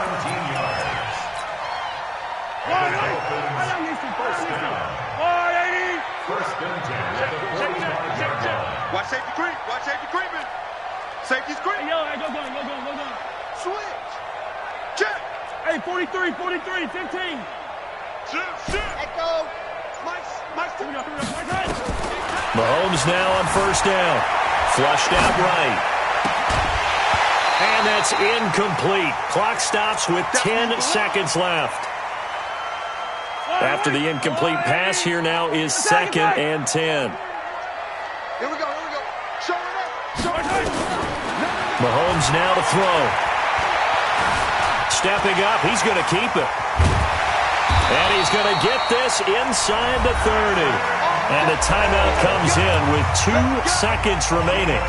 Watch safety creeping. Safety's creeping. Yo, go down. Switch. Check. Hey, 43, 15. Shift. Echo. Mike's Here we go. Mahomes now on 1st down. Flushed out right. And that's incomplete. Clock stops with 10 seconds left. After the incomplete pass, here now is 2nd and 10. Here we go. Show it up. Mahomes now to throw. Stepping up, he's going to keep it. And he's going to get this inside the 30. And the timeout comes in with 2 seconds remaining.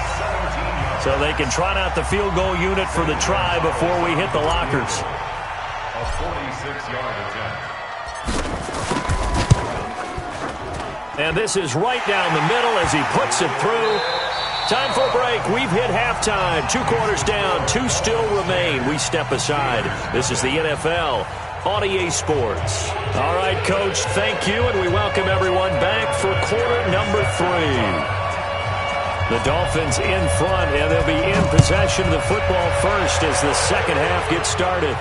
So they can trot out the field goal unit for the try before we hit the lockers. A 46-yard attempt. And this is right down the middle as he puts it through. Time for a break. We've hit halftime. 2 quarters down. 2 still remain. We step aside. This is the NFL on EA Sports. All right, Coach, thank you, and we welcome everyone back for quarter number 3. The Dolphins in front, and they'll be in possession of the football first as the second half gets started.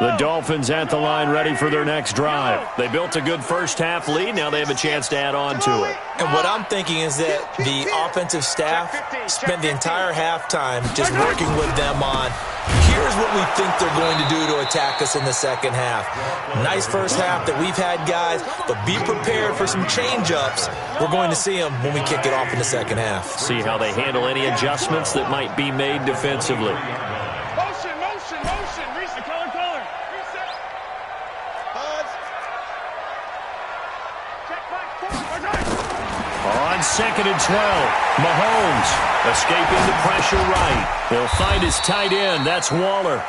The Dolphins at the line ready for their next drive. They built a good first half lead. Now they have a chance to add on to it. And what I'm thinking is that the offensive staff spent the entire halftime just working with them on, here's what we think they're going to do to attack us in the second half. Nice first half that we've had, guys, but be prepared for some change-ups. We're going to see them when we kick it off in the second half. See how they handle any adjustments that might be made defensively. Motion. Reach the color. Reset. Pause. Check back. On 2nd and 12, Mahomes escaping the pressure right. He'll find his tight end. That's Waller.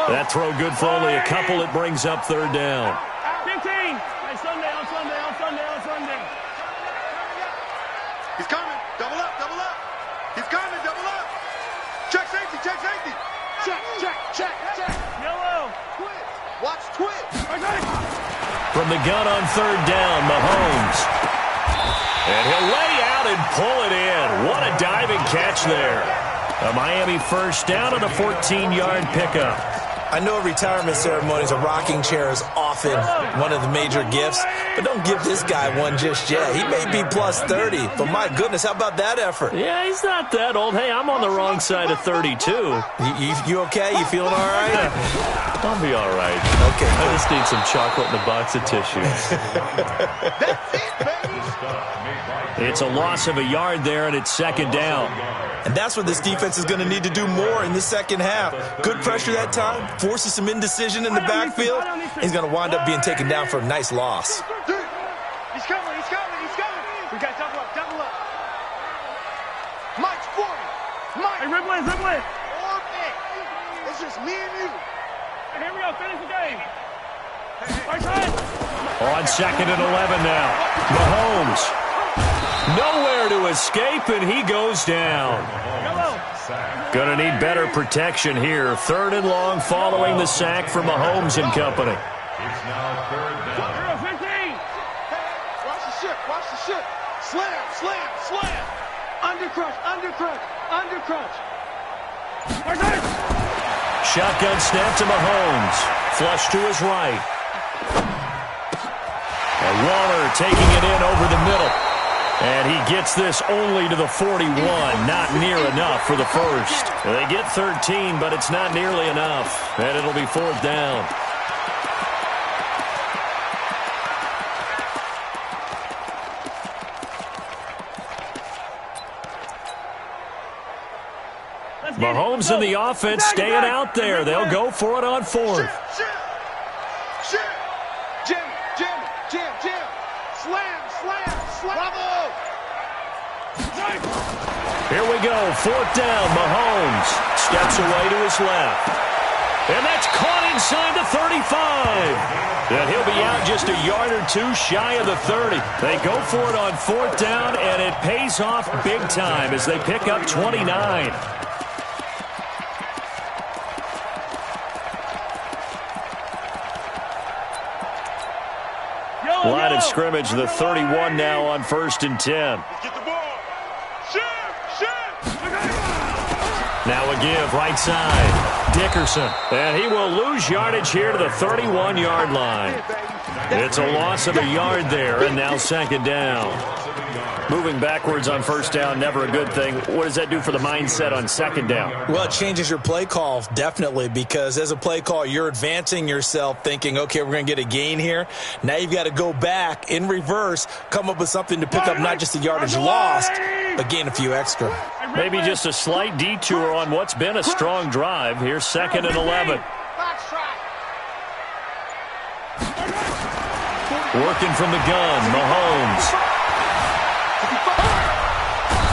That throw good for only a couple. It brings up 3rd down. 15. Hey, Sunday. He's coming. Double up. He's coming. Double up. Check safety. Check. Yellow. Twist. Watch twist. From the gun on 3rd down, Mahomes. And he'll lay out and pull it in. What a diving catch there. A Miami first down on a 14-yard pickup. I know retirement ceremonies, a rocking chair is often one of the major gifts, but don't give this guy one just yet. He may be plus 30, but my goodness, how about that effort? Yeah, he's not that old. Hey, I'm on the wrong side of 32. You okay? You feeling all right? I'll be all right. Okay. I just need some chocolate and a box of tissues. That's it, baby. It's a loss of a yard there, and it's second down. And that's what this defense is going to need to do more in the second half. Good pressure that time, forces some indecision in the backfield. He's going to wind up being taken down for a nice loss. He's coming, he's coming, he's coming. We got double up, double up. Mike's 40. Mike. Hey, Ripley, Ripley. Or me. It's just me and you. Hey, here we go, finish the game. Right side. On second and 11 now. Mahomes. Nowhere to escape, and he goes down. Going to need better protection here. Third and long following the sack from Mahomes and company. It's now third down. 15. Watch the ship, watch the ship. Slam, slam, slam. Undercrunch, undercrunch, undercrunch. Right side. Shotgun snap to Mahomes. Flush to his right. And Waller taking it in over the middle. And he gets this only to the 41. Not near enough for the first. They get 13, but it's not nearly enough. And it'll be fourth down. Mahomes and the offense staying out there. They'll go for it on fourth. Ship. Jim, Jim, Jim, Jim. Slam, slam, slam. Bravo. Here we go. Fourth down. Mahomes steps away to his left. And that's caught inside the 35. And he'll be out just a yard or two shy of the 30. They go for it on fourth down, and it pays off big time as they pick up 29. Line of scrimmage, the 31 now on 1st and 10. Get the ball. Ship. Now a give right side. Dickerson. And he will lose yardage here to the 31-yard line. It's a loss of a yard there, and now second down. Moving backwards on first down, never a good thing. What does that do for the mindset on second down? Well, it changes your play call, definitely, because as a play call, you're advancing yourself thinking, okay, we're going to get a gain here. Now you've got to go back in reverse, come up with something to pick up not just the yardage lost, but gain a few extra. Maybe just a slight detour on what's been a strong drive. Here's second and 11. Working from the gun, Mahomes.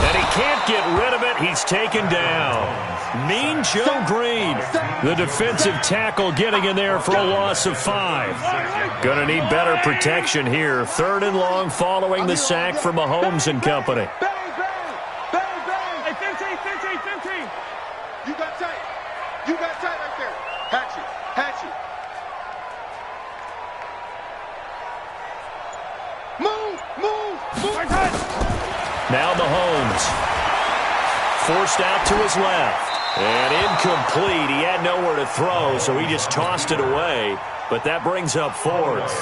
And he can't get rid of it. He's taken down. Mean Joe Green, the defensive tackle, getting in there for a loss of 5. Going to need better protection here. Third and long following the sack from Mahomes and company. Hey, 15. You got tight. You got tight right there. Hatchet. Move. Right side. Now Mahomes. Forced out to his left. And incomplete. He had nowhere to throw, so he just tossed it away. But that brings up fourth.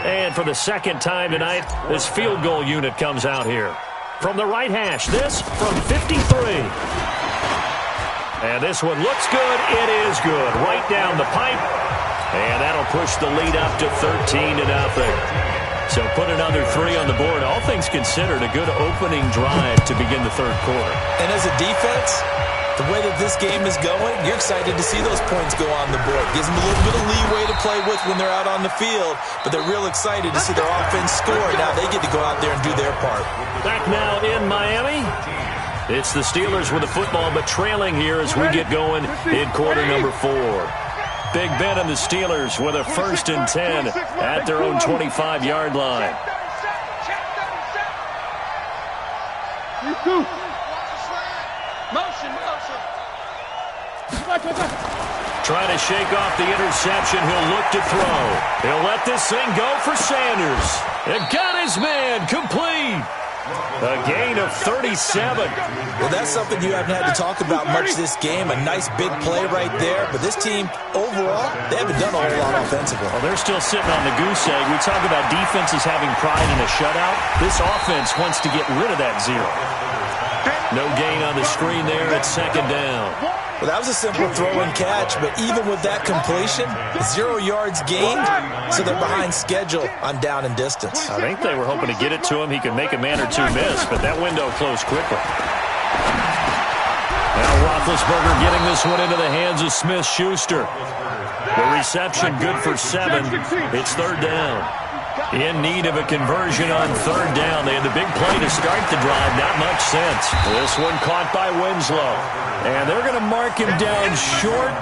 And for the second time tonight, this field goal unit comes out here. From the right hash, this from 53. And this one looks good. It is good. Right down the pipe. And that'll push the lead up to 13-0. So put another 3 on the board. All things considered, a good opening drive to begin the third quarter. And as a defense, the way that this game is going, you're excited to see those points go on the board. Gives them a little bit of leeway to play with when they're out on the field, but they're real excited to see their offense score. Now they get to go out there and do their part. Back now in Miami. It's the Steelers with the football, but trailing here as we get going in quarter number 4. Big Ben and the Steelers with a 1st and 10 at their own 25-yard line. Motion. Trying to shake off the interception. He'll look to throw. He'll let this thing go for Sanders. And got his man complete. A gain of 37. Well, that's something you haven't had to talk about much this game. A nice big play right there. But this team, overall, they haven't done a whole lot offensively. Well, they're still sitting on the goose egg. We talk about defenses having pride in a shutout. This offense wants to get rid of that 0. No gain on the screen there. It's second down. Well, that was a simple throw and catch, but even with that completion, 0 yards gained, so they're behind schedule on down and distance. I think they were hoping to get it to him. He could make a man or two miss, but that window closed quickly. Now Roethlisberger getting this one into the hands of Smith-Schuster. The reception good for 7. It's third down. In need of a conversion on third down. They had the big play to start the drive. Not much sense. This one caught by Winslow. And they're going to mark him down short,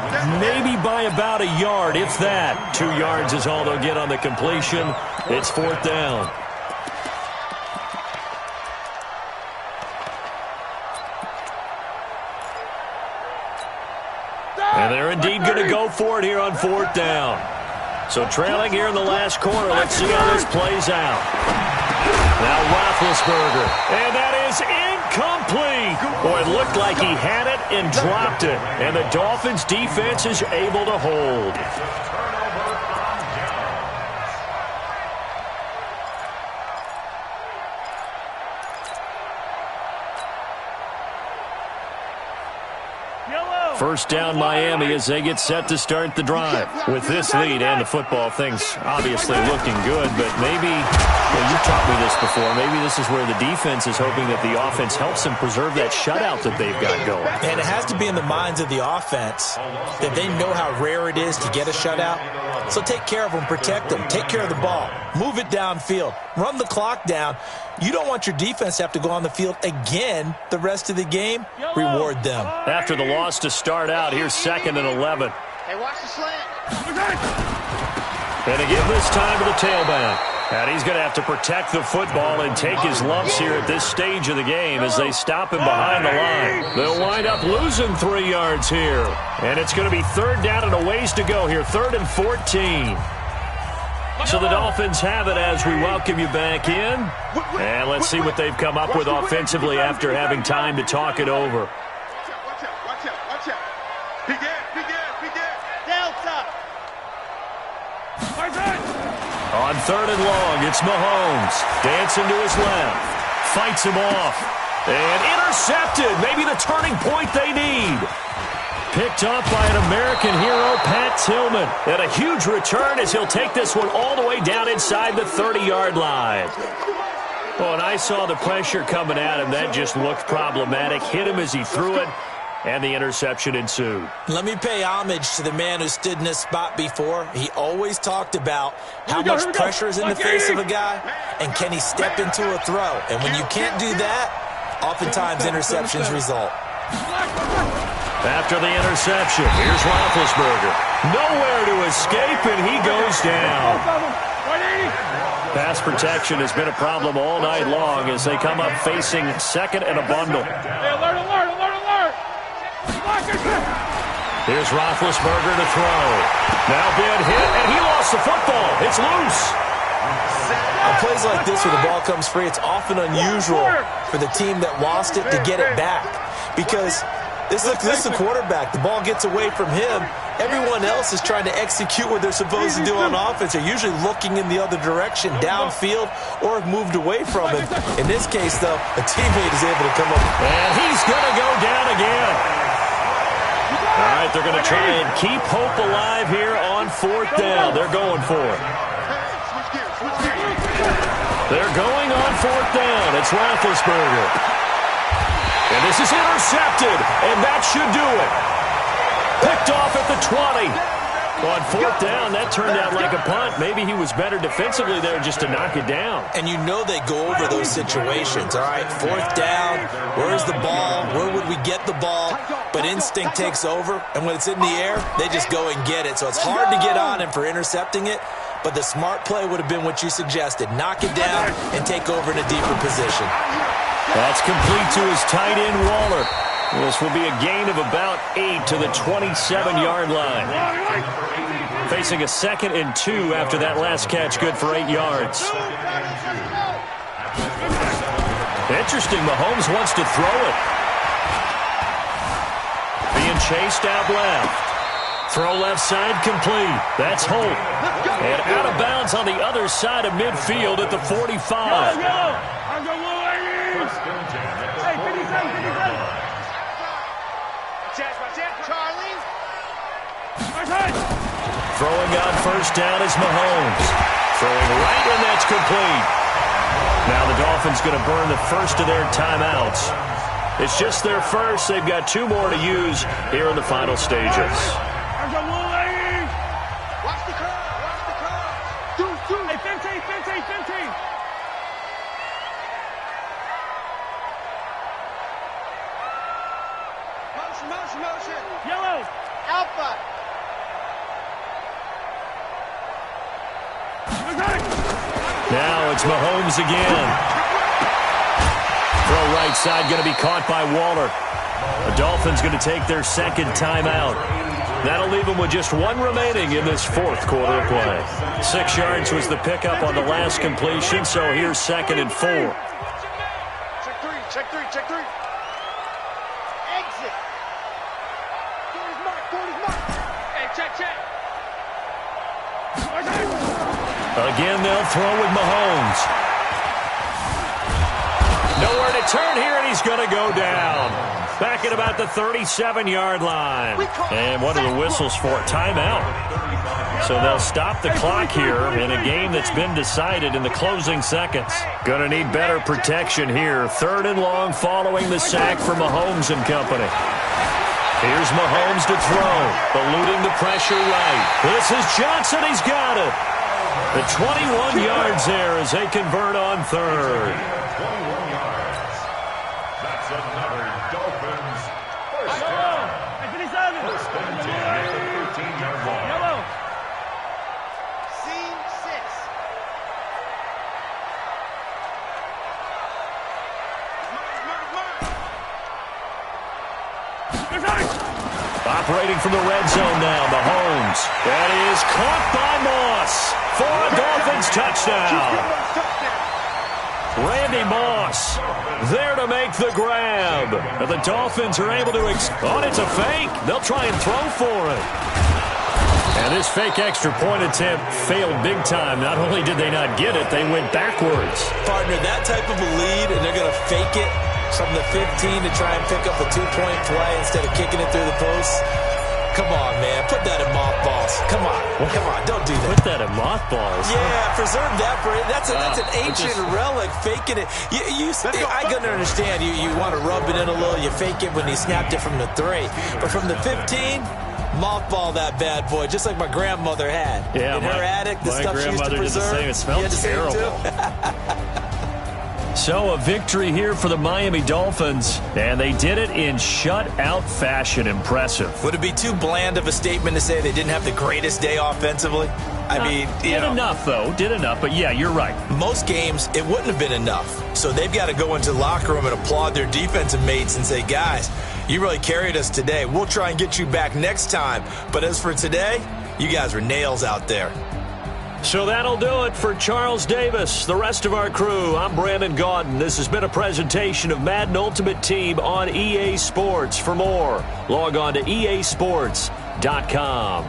maybe by about a yard, if that. 2 yards is all they'll get on the completion. It's fourth down. And they're indeed going to go for it here on fourth down. So trailing here in the last quarter. Let's see how this plays out. Now Roethlisberger. And that is incomplete. Boy, it looked like he had it and dropped it. And the Dolphins' defense is able to hold. First down Miami as they get set to start the drive. With this lead and the football, things obviously looking good, but maybe, well, you've taught me this before, maybe this is where the defense is hoping that the offense helps them preserve that shutout that they've got going. And it has to be in the minds of the offense that they know how rare it is to get a shutout. So take care of them, protect them, take care of the ball, move it downfield, run the clock down. You don't want your defense to have to go on the field again the rest of the game. Reward them. After the loss to start out, here's 2nd and 11. Hey, watch the slant. And again this time to the tailback. And he's going to have to protect the football and take his lumps here at this stage of the game as they stop him behind the line. They'll wind up losing 3 yards here. And it's going to be third down and a ways to go here. 3rd and 14. So the Dolphins have it as we welcome you back in. And let's see what they've come up with offensively after having time to talk it over. Watch out. Begin. Delta. On 3rd and long, it's Mahomes. Dancing to his left. Fights him off. And intercepted. Maybe the turning point they need. Picked up by an American hero, Pat Tillman. And a huge return as he'll take this one all the way down inside the 30-yard line. Well, and I saw the pressure coming at him. That just looked problematic. Hit him as he threw it, and the interception ensued. Let me pay homage to the man who stood in this spot before. He always talked about how much pressure is in the face of a guy, and can he step into a throw. And when you can't do that, oftentimes interceptions result. After the interception, here's Roethlisberger. Nowhere to escape, and he goes down. Pass protection has been a problem all night long as they come up facing 2nd and a bundle. Hey, alert. Here's Roethlisberger to throw. Now been hit, and he lost the football. It's loose. On plays like this where the ball comes free, it's often unusual for the team that lost it to get it back. Because this is a quarterback. The ball gets away from him. Everyone else is trying to execute what they're supposed to do on offense. They're usually looking in the other direction, downfield, or moved away from him. In this case, though, a teammate is able to come up. And he's going to go down again. All right, they're going to try and keep hope alive here on 4th down. They're going for it. They're going on 4th down. It's Roethlisberger. And this is intercepted, and that should do it. Picked off at the 20. On 4th down, that turned out like a punt. Maybe he was better defensively there just to knock it down. And you know they go over those situations, all right? 4th down, where's the ball? Where would we get the ball? But instinct takes over, and when it's in the air, they just go and get it. So it's hard to get on him for intercepting it, but the smart play would have been what you suggested. Knock it down and take over in a deeper position. That's complete to his tight end, Waller. This will be a gain of about 8 to the 27-yard line. Facing a 2nd and 2 after that last catch, good for 8 yards. Interesting, Mahomes wants to throw it. Being chased out left. Throw left side complete. That's Holt. And out of bounds on the other side of midfield at the 45. Hey, 50 seconds. Throwing on first down is Mahomes. Throwing right, and that's complete. Now the Dolphins going to burn the first of their timeouts. It's just their first. They've got 2 more to use here in the final stages. Watch the crowd. Watch the crowd. Two. Hey, 15. Motion. Yellow. Alpha. Now it's Mahomes again. Throw right side going to be caught by Waller. The Dolphins going to take their second timeout. That'll leave them with just 1 remaining in this 4th quarter of play. 6 yards was the pickup on the last completion, so here's 2nd and 4. Check three. Exit. Forward mark. Hey, check. Again, they'll throw with Mahomes. Nowhere to turn here, and he's going to go down. Back at about the 37-yard line. And what are the whistles for? Timeout. So they'll stop the clock here in a game that's been decided in the closing seconds. Going to need better protection here. 3rd and long following the sack for Mahomes and company. Here's Mahomes to throw, eluding the pressure right. This is Johnson. He's got it. The 21 yards there as they convert on 3rd. 21 yards. That's another Dolphins first down. First and 10 at the 13-yard line. Yellow. Scene 6. Operating from the red zone now, Mahomes. That is caught by Moss for a Dolphins touchdown. Randy Moss there to make the grab. And the Dolphins are able to it's a fake. They'll try and throw for it. And this fake extra point attempt failed big time. Not only did they not get it, they went backwards. Partner, that type of a lead, and they're going to fake it from the 15 to try and pick up a 2-point play instead of kicking it through the post. Come on, man. Put that in mothballs. Come on. Don't do that. Put that in mothballs. Yeah, preserve that for it. That's an ancient relic. Faking it. I can understand. You want to rub it in a little. You fake it when he snapped it from the 3. But from the 15, mothball that bad boy, just like my grandmother had. Yeah, in her attic, the stuff she used to preserve. It smelled terrible. So a victory here for the Miami Dolphins, and they did it in shutout fashion. Impressive. Would it be too bland of a statement to say they didn't have the greatest day offensively? I mean, did enough, though. Did enough, but yeah, you're right. Most games, it wouldn't have been enough. So they've got to go into the locker room and applaud their defensive mates and say, guys, you really carried us today. We'll try and get you back next time. But as for today, you guys were nails out there. So that'll do it for Charles Davis, the rest of our crew. I'm Brandon Gaudin. This has been a presentation of Madden Ultimate Team on EA Sports. For more, log on to easports.com.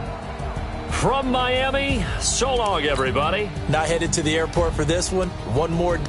From Miami, so long, everybody. Not headed to the airport for this one. One more.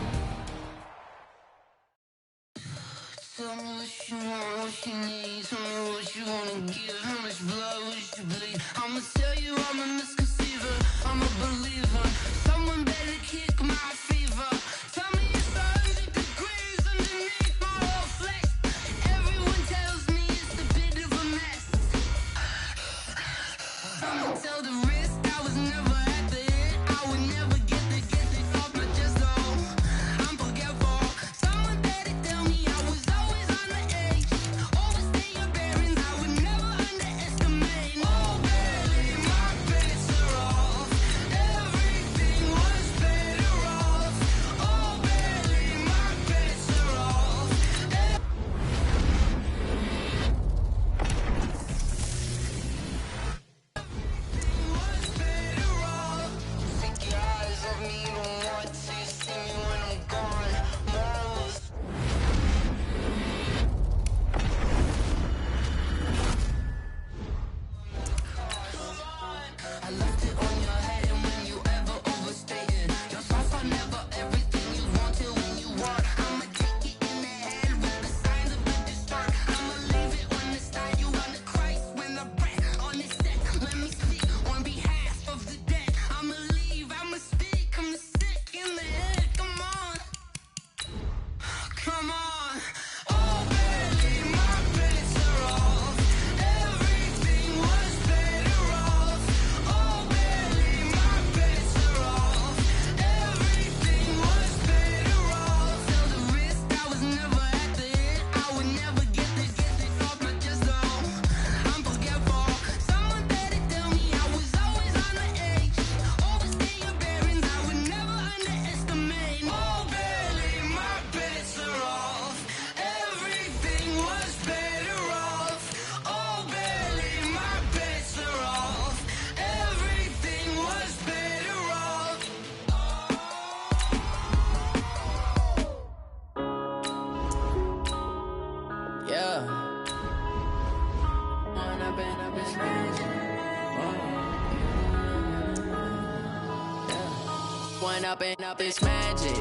One up and up, it's magic.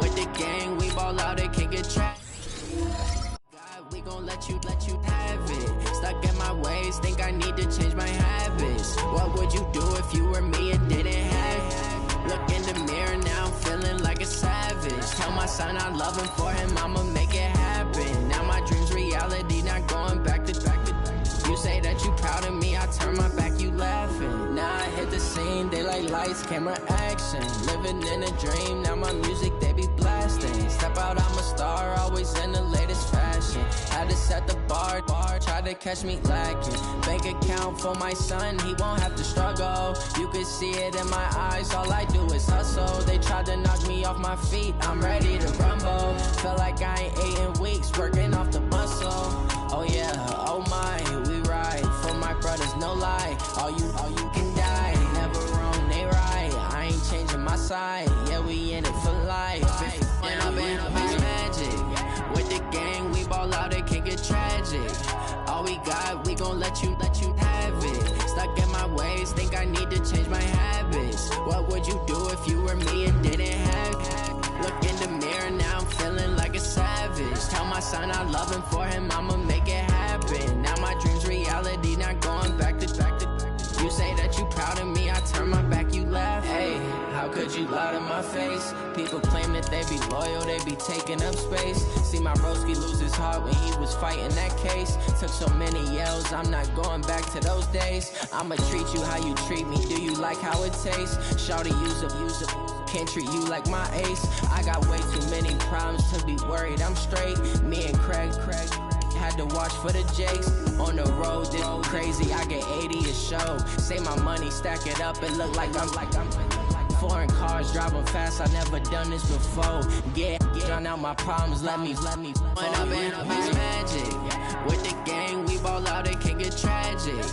With the gang, we ball out, it can't get trapped. God, we gon' let you have it. Stuck in my ways, think I need to change my habits. What would you do if you were me and didn't have it? Look in the mirror now, I'm feeling like a savage. Tell my son I love him, for him I'ma make it happen. Now my dream's reality, not going back to. You say that you proud of me, I turn my back, you laughing. Now I hit the scene, they like lights, camera, action. Living in a dream, now my music, they be blasting. Step out, I'm a star, always in the latest fashion. Had to set the bar, try to catch me lacking. Bank account for my son, he won't have to struggle. You can see it in my eyes, all I do is hustle. They tried to knock me off my feet, I'm ready to rumble. Feel like I ain't ate in weeks, working off the muscle. Oh yeah, oh my, we ride for my brothers, no lie. All you can die, never wrong, they right. I ain't changing my side, yeah, we in it for life. When up and up is magic. With the gang, we ball out, it can't get tragic. All we got, we gon' let you have it. Stuck in my ways, think I need to change my habits. What would you do if you were me and didn't have it? Look in the mirror, now I'm feeling like a savage. Tell my son I love him, for him I'ma make it happen. Now my dream's reality, not going back to. You say that you proud of me, I turn my back, you laugh. Hey, how could you lie to my face? People claim that they be loyal, they be taking up space. See my broski lose his heart when he was fighting that case. Took so many yells, I'm not going back to those days. I'ma treat you how you treat me, do you like how it tastes? Shawty, use up. Can't treat you like my ace. I got way too many problems to be worried, I'm straight. Me and Craig had to watch for the Jakes. On the road, this crazy, I get 80 a show. Say my money, stack it up, it look like I'm foreign cars, driving fast, I never done this before. Get drown out my problems, let me When up and up is magic. With the gang, we ball out, it can't get tragic.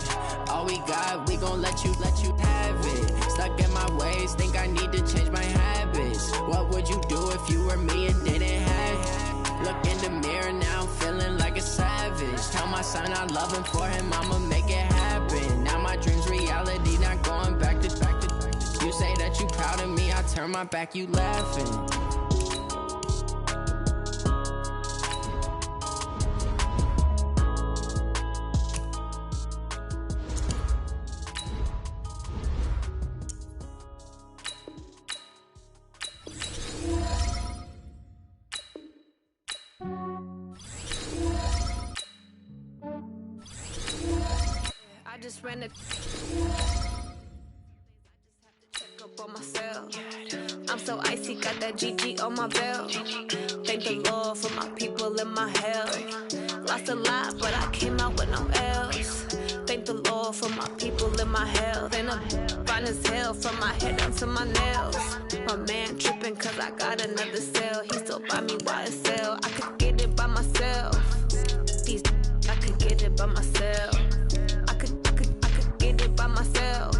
All we got, we gon' let you have it. Stuck in my ways, think I need to change my habits. What would you do if you were me and didn't have it? Look in the mirror, now I'm feeling like a savage. Tell my son I love him, for him I'ma make it happen. Now my dream's reality, not going back to. You say that you proud of me, I turn my back, you laughing. I just ran a check up on myself. I'm so icy, got that GG on my belt. Thank the Lord for my people in my health. Lost a lot, but I came out with no else. Thank the Lord for my people in my health. And I'm fine as hell from my head down to my nails. My man tripping cause I got another cell. He still buy me YSL. I could get it by myself. These I could get it by myself. I could get it by myself.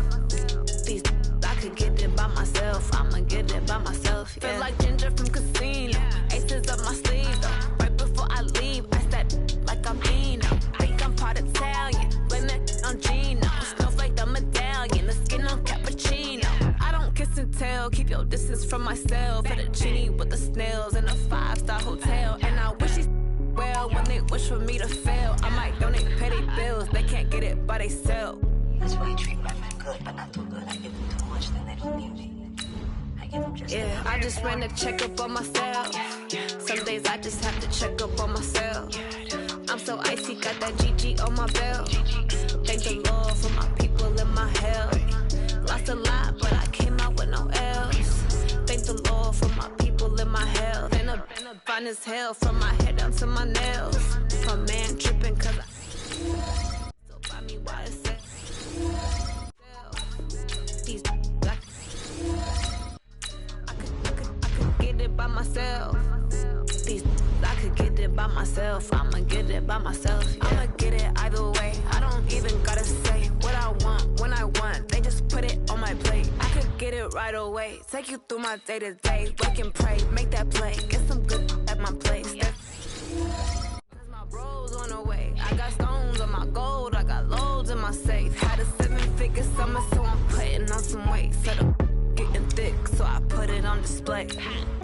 These I could get it by myself. I'ma get it by myself. Yeah. Feel like Ginger from Casino. Aces up my sleeve though. Right before I leave, I step like I'm Eno. Think I'm part Italian. Blame that on Gino. Snowflake the medallion. The skin on cappuccino. I don't kiss and tell. Keep your distance from myself. For the genie with the snails in a 5-star hotel. And I wish he's well when they wish for me to fail. I might donate petty bills. They can't get it by they self. That's why you treat my men good, but not too good. I give them too much, then they don't need me. I give them just yeah, I just ran a check up on myself. Some days I just have to check up on myself. I'm so icy, got that GG on my belt. Thank the Lord for my people in my health. Lost a lot, but I came out with no else. Thank the Lord for my people in my health. And I'm fine as hell from my head down to my nails. My man tripping cause I still buy me YSL. These I could get it by myself. These I could get it by myself. I'ma get it by myself. Yeah. I'ma get it either way. I don't even gotta say what I want when I want. They just put it on my plate. I could get it right away. Take you through my day to day. Wake and pray, make that play. Get some good at my place. Cause my bros on the way. I got stones on my gold. I got loads in my safe. Had a 7-figure summer, so I'm putting on some weight. Set up getting thick, so I put display.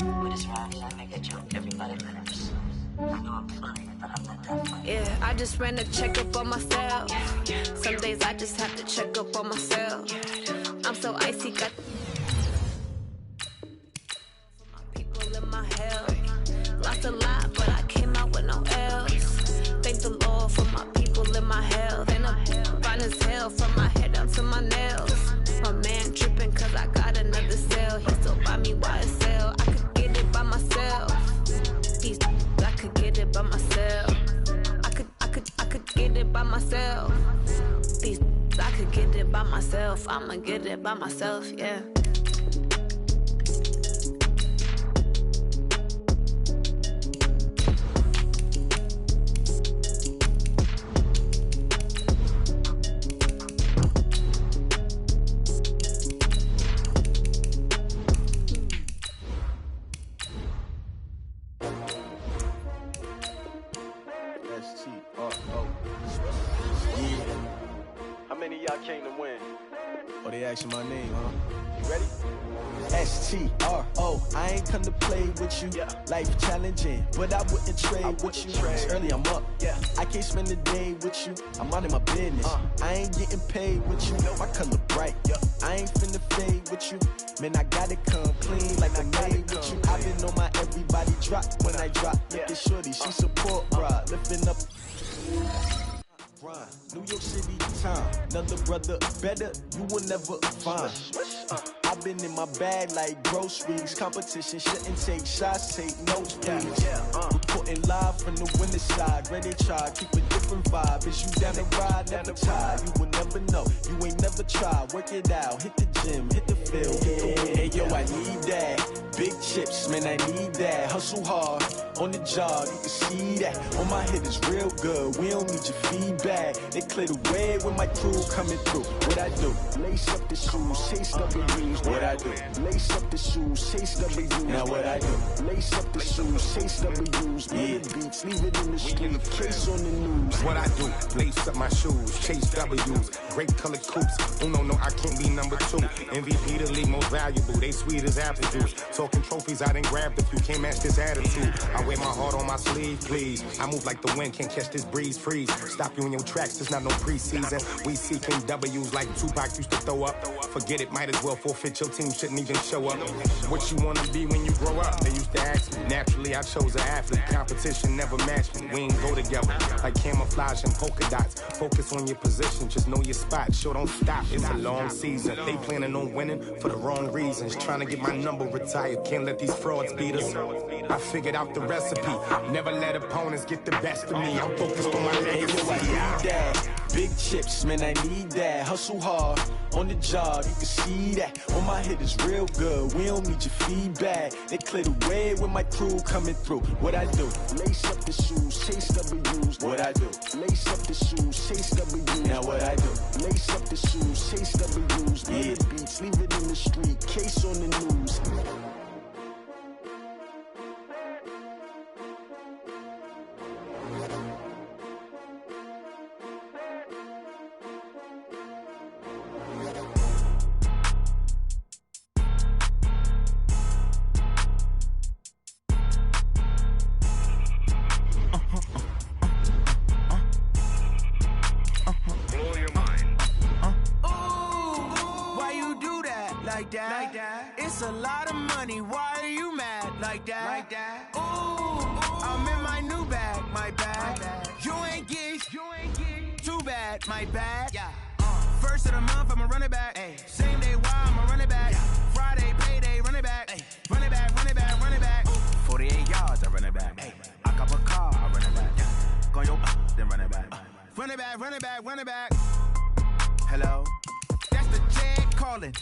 What is wrong is I make a joke, everybody laughs. I know I'm funny, but I'm not that funny. Yeah, I just ran a checkup on myself. Some days I just have to check up on myself. I'm so icy, got people in my health. Lost a lot, but I came out with no L's. Thank the Lord for my people in my health. And I'm fine as hell from my head down to my nails. My man tripping cause I got another cell. He still buy me YSL. I could get it by myself. These I could get it by myself. I could get it by myself. These I could get it by myself. I'ma get it by myself, yeah. My name, huh? You ready? STRO. I ain't come to play with you. Yeah. Life challenging, but I wouldn't trade with you. It's early, I'm up. Yeah. I can't spend the day with you. I'm out of my business. I ain't getting paid with you. My color bright. Yeah. I ain't finna fade with you. Man, I gotta come clean like I'm made with you. I've been on my everybody drop when I drop. Look at shorty, she support, bruh. Lifting up. New York City time, another brother better, you will never find. I've been in my bag like groceries. Competition shouldn't take shots, take notes, please. Reporting live from the winter side, ready to try, keep a different vibe. Is you down the ride, never tired, you will never know. You ain't never tried, work it out, hit the gym, hit the field, hit the win. Hey yo, I need that. Big chips, man, I need that. Hustle hard, on the job, you can see that. On my head is real good, we don't need your feedback. They clear the way when my crew coming through. What I do? Lace up the shoes, chase W's. What I do? Lace up the shoes, chase W's. Now what I do? Lace up the shoes, chase W's. Yeah. Beats, leave it in the street, case on the news. What I do? Lace up my shoes, chase W's. Great colored coops. Oh no, I can't be number 2. MVP the league most valuable. They sweet as apple juice. Talking trophies, I done grabbed a few. Can't match this attitude. I wear my heart on my sleeve, please. I move like the wind, can't catch this breeze. Freeze. Stop you in your tracks. It's not no preseason. We seeking W's like Tupac used to throw up. Forget it, might as well forfeit. Your team shouldn't even show up. What you wanna be when you grow up? They used to ask me. Naturally, I chose an athlete. Competition never matched me. We ain't go together like camouflage and polka dots. Focus on your position, just know your spot. Sure, don't stop. It's a long season. They planning on winning for the wrong reasons. Trying to get my number retired. Can't let these frauds beat us. I figured out the recipe. Never let opponents get the best of me. I'm focused on my legacy. Big chips, man, I need that. Hustle hard, on the job, you can see that. On my head is real good, we don't need your feedback. They clear the way when my crew coming through. What I do? Lace up the shoes, chase W's. What I do? Lace up the shoes, chase W's. Now what I do? Lace up the shoes, chase W's. Yeah. Beats, leave it in the street, case on the news. It's a lot of money, why are you mad like that? Ooh, I'm in my new bag, my bag. You ain't geek, too bad, my bad. First of the month, I'ma run it back. Same day, why I'ma run it back. Friday, payday, run it back. Run it back, run it back, run it back. 48 yards, I run it back. I cop a car, I run it back. Go yo, then run it back. Run it back, run it back, run it back. Hello? That's the jag calling.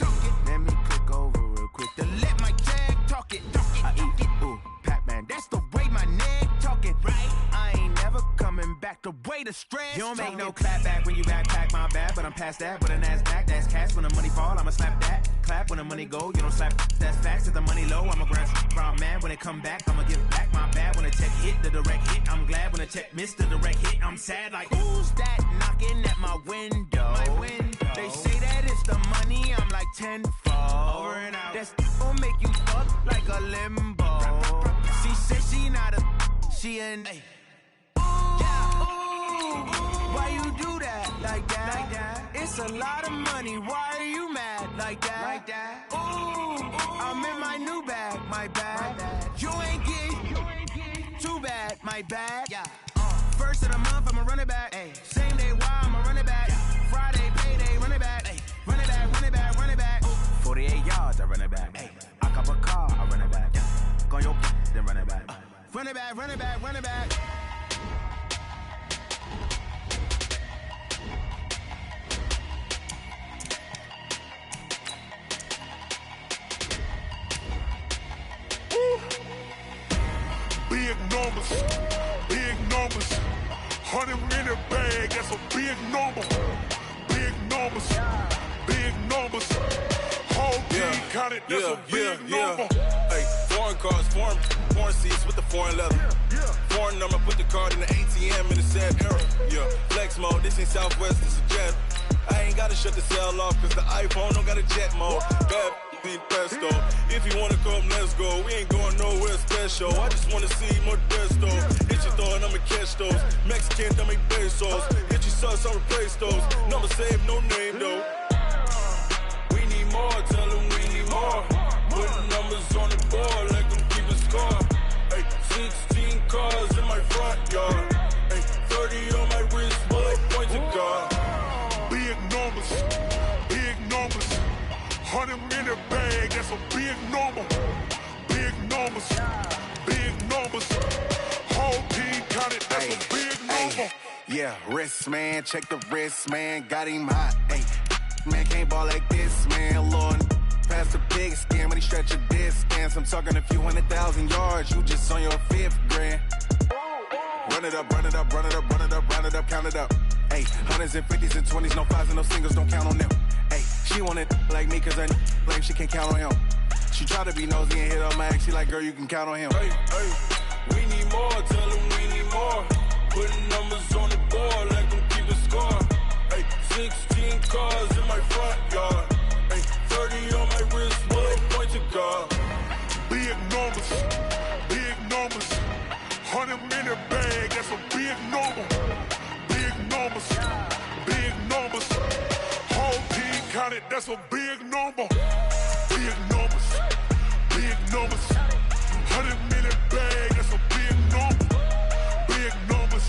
Let me click over real quick to let my jag talk it. I eat it, ooh, Pac-Man. That's the way my neck talking. Right? I ain't never coming back. The way the stress. You don't make no clap back when you backpack, my bad. But I'm past that. But a NASDAQ, that's cash. When the money fall, I'ma slap that. Clap when the money go, you don't slap. That's facts. If the money low, I'ma grab from man. When it come back, I'ma give back my bad. When the check hit, the direct hit. I'm glad when the check missed the direct hit. I'm sad like, who's that knocking at my window? My window. They say that it's the money, I'm like tenfold. Over and out. That's gon' make you fuck like like a limbo. She said she not a, she an. Why you do that like that? It's a lot of money. Why are you mad like that? Ooh, I'm in my new bag, my bag. You ain't get too bad, my bag. First of the month, I'ma run it back. Same day, why I'ma run it back. Friday, payday, run it back. Run it back, run it back, run it back. 48 yards, I run it back. I cop a car, I run it back. Go your then run it back. Run it back, run it back, run it back. Big numbers, big numbers. 100-minute bag, that's a big number. Big numbers, big numbers. Whole team counted, that's a big number. Hey, foreign cars, foreign seats with the foreign leather. Foreign number, put the card in the ATM in a sad era. Yeah, flex mode, this ain't Southwest, this is jet. I ain't gotta shut the cell off, cause the iPhone don't got a jet mode. Bad need pesto. If you wanna come, let's go. We ain't going nowhere special. I just wanna see more desto. Hit your thought, I'ma catch those. Mexican, don't make pesos. Hit your sauce, I'll replace those. Number save, no name though. We need more, tell them we need more. Put numbers on the board, let them keep a score. Hey, 16 cars in my front yard. Hey, 30 on my wrist, bullet point to God. Big numbers, big numbers. 100-minute bag, that's a big number. Big numbers, big numbers. Whole team counted, that's a big number. Yeah, wrist man, check the wrist man, got him hot. Hey, man can't ball like this, man. Lord, past the big skin when he stretch a distance. I'm talking a few 100,000 yards, you just on your 5th grand. Run it up, run it up, run it up, run it up, run it up, count it up. Hey, hundreds and 50s and 20s, no 5s and no singles, don't count on them. Hey, she want it like me cause her blame, she can't count on him. She try to be nosy and hit on my ex, she like, girl, you can count on him. Hey, we need more, tell them we need more. Putting numbers on the board, let them keep a score. Hey, 16 cars in my front yard. Hey, 30 on my wrist, bullet point to God. Big numbers, big numbers. 100-minute bag, that's a big number. Big numbers, big numbers. Whole team counted, that's a big number. Big numbers, big numbers. 100-minute bag, that's a big number. Big numbers,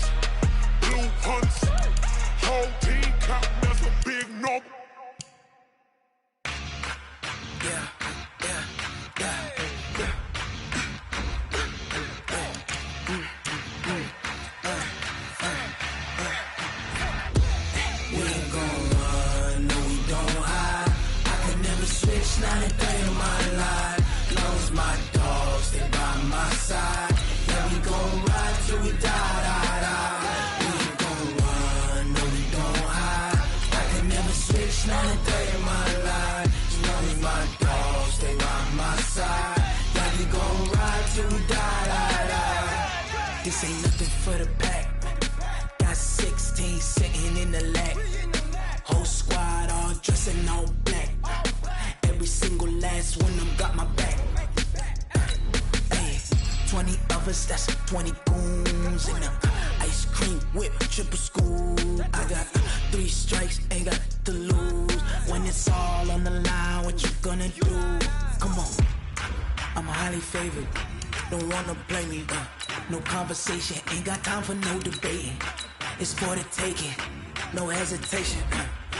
blue hunts. Whole team counting, that's a big number. Not a day in my life. Knows my dogs, they by my side. Yeah, we gon' ride till we die. We ain't gon' run, no, we don't hide. I can never switch, not a day in my life. Knows my dogs, they by my side. Yeah, we gon' ride till we die. This ain't nothing for the pack. Got 16 sitting in the lap. Whole squad all dressing all black. Every single last one of them got my back. Hey, 20 of us, that's 20 goons. And ice cream whip, triple school. I got 3 strikes, ain't got to lose. When it's all on the line, what you gonna do? Come on, I'm highly favored. Don't wanna play me, no conversation. Ain't got time for no debating. It's for the taking, no hesitation.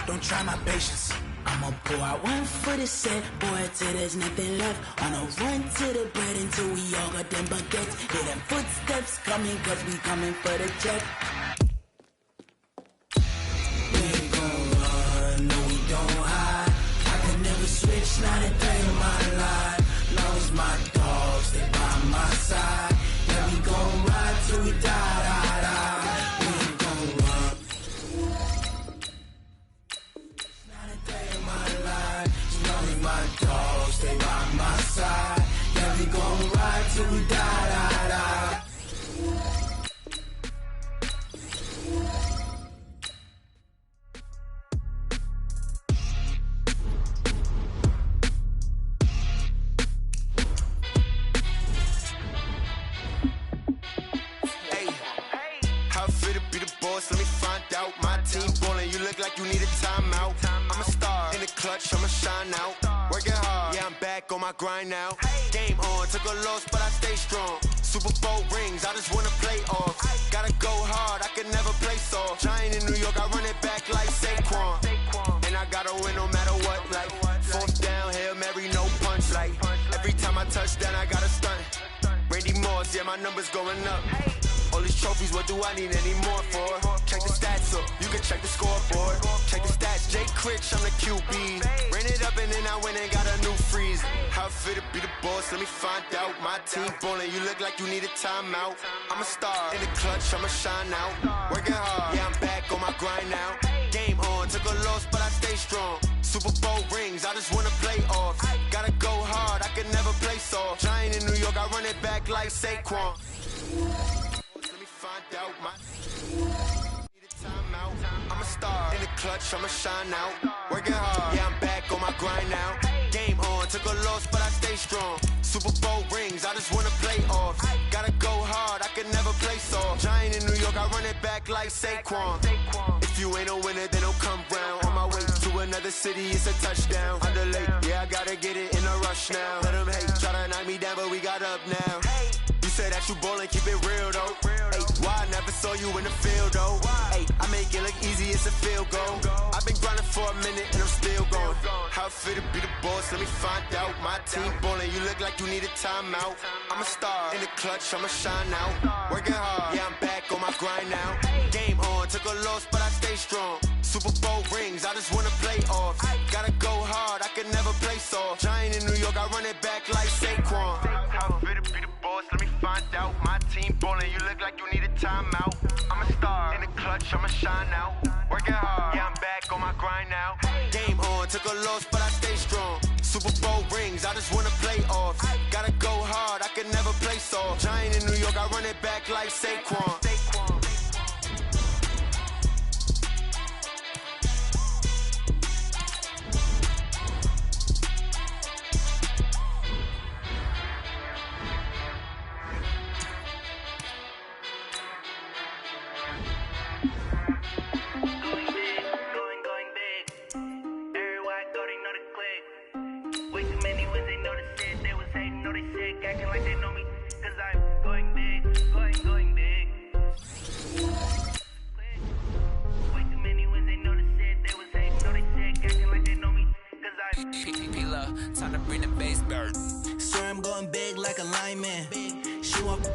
Don't try my patience. I'ma pour out one for the set, boy, till there's nothing left. On a run to the bread until we all got them baguettes. Hear them footsteps coming, cause we coming for the check. We ain't gon' run, no, we don't hide. I can never switch, not a day in my life. Knows my dogs, they by my side. Yeah, we gon' ride till we die. We ain't gon' run. My dogs, they by my side. Yeah, we gon' ride till we die. boss, let me find out. My team ballin', you look like you need a timeout. I'm a star, in the clutch, I'ma shine out. Working hard, yeah, I'm back on my grind now. Game on, took a loss, but I stay strong. Super Bowl rings, I just wanna play off. Gotta go hard, I can never play soft. Giant in New York, I run it back like Saquon. And I gotta win no matter what, like fourth down, Hail Mary, no punch. Like every time I touch down, I gotta stunt. Randy Moss, yeah, my numbers going up. All these trophies, what do I need any more for? Check the stats up, you can check the scoreboard. Check the stats, Jay Critch, I'm the QB. Ran it up and then I went and got a new freeze. How it feel to be the boss, let me find out. My team ballin', you look like you need a timeout. I'm a star, in the clutch, I'ma shine out. Working hard, yeah, I'm back on my grind now. Game on, took a loss, but I stay strong. Super Bowl rings, I just wanna play off. Gotta go hard, I can never play soft. Giant in New York, I run it back like Saquon. Find out my need a timeout. I'm a star in the clutch, I'ma shine out. Working hard, yeah, I'm back on my grind now. Game on, took a loss, but I stay strong. Super Bowl rings, I just wanna play off. Gotta go hard, I can never play soft. Giant in New York, I run it back like Saquon. If you ain't a winner, then don't come round. On my way to another city, it's a touchdown. Underlay, yeah, I gotta get it in a rush now. Let them hate, try to knock me down, but we got up now. You say that you ballin', keep it real though. Ay, why I never saw you in the field though? Ay, I make it look easy, it's a field goal. I've been grinding for a minute and I'm still going. How it feel to be the boss, let me find out. My team ballin', you look like you need a timeout. I'm a star, in the clutch, I'ma shine out. Working hard, yeah, I'm back on my grind now. Game on, took a loss, but I stay strong. Super Bowl rings, I just wanna play off. Gotta go hard, I can never play soft. Giant in New York, I run it back like Saquon. How it feel to be the boss, let me find out. My team ballin', you look like you need a timeout. I'm a star, in the clutch, I'ma shine out. Working hard, yeah, I'm back on my grind now. Game on, took a loss, but I stay strong. Super Bowl rings, I just wanna play off. Gotta go hard, I can never play soft. Giant in New York, I run it back like Saquon. Acting like they know me, cause I'm going big, going big. Way too many when they know the shit, they was hating, know they sick, acting like they know me, cause I'm PPP, time to bring the bass bird. Swear I'm going big like a lineman. She want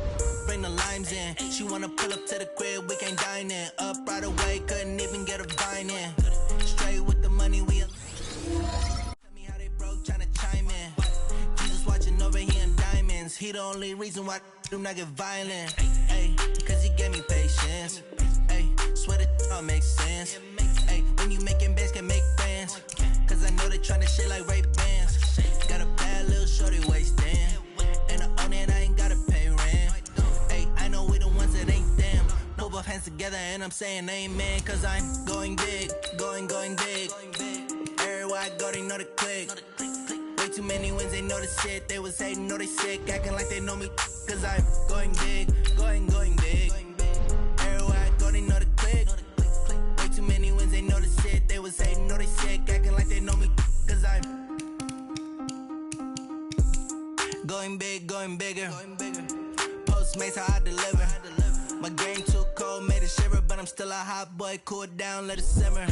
bring the limes in. She wanna pull up to the crib, we can't dine in. Up right away, couldn't even get a vine in. Straight with the money, we tell me how they broke, tryna chime in. Jesus watching over here in diamonds. He the only reason why do not get violent. Ay, cause he gave me patience. Ay, swear that all makes sense. Ay, when you making bands, can make friends. Cause I know they tryna shit like Ray Bans. Got a bad little shorty wasting. And I own it, I ain't gotta pay rent. Ay, I know we the ones that ain't them. Put both hands together and I'm saying amen. Cause I'm going big, going big. Everywhere I go, they know the click. Way too many wins, they know the shit. They was hating, know they sick, acting like they know me. Cause I'm going big, going big. Everywhere I go, they know the click. Way too many wins, they know the shit. They was hating, know they sick, acting like they know me. Cause I'm going big, going bigger. Postmates, how I deliver. My game too cold, made it shiver. But I'm still a hot boy, cool it down, let it simmer.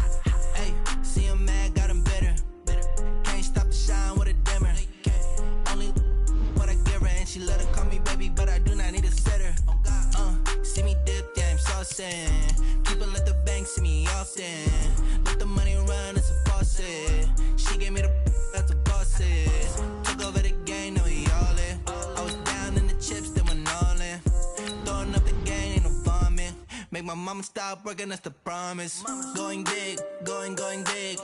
Hey, see him mad, got him bitter. Can't stop the shine with a dimmer. Only what I give her, and she let her call me baby, but I do not need a sitter. See me dip, yeah, I'm saucing. People at the bank see me often. Let the money run, it's a faucet. She gave me the that's the bosses. Took over the game, now we all in. I was down in the chips, they went all in. Throwing up the game, ain't no vomit. Make my mama stop working, that's the promise. Going big, going big.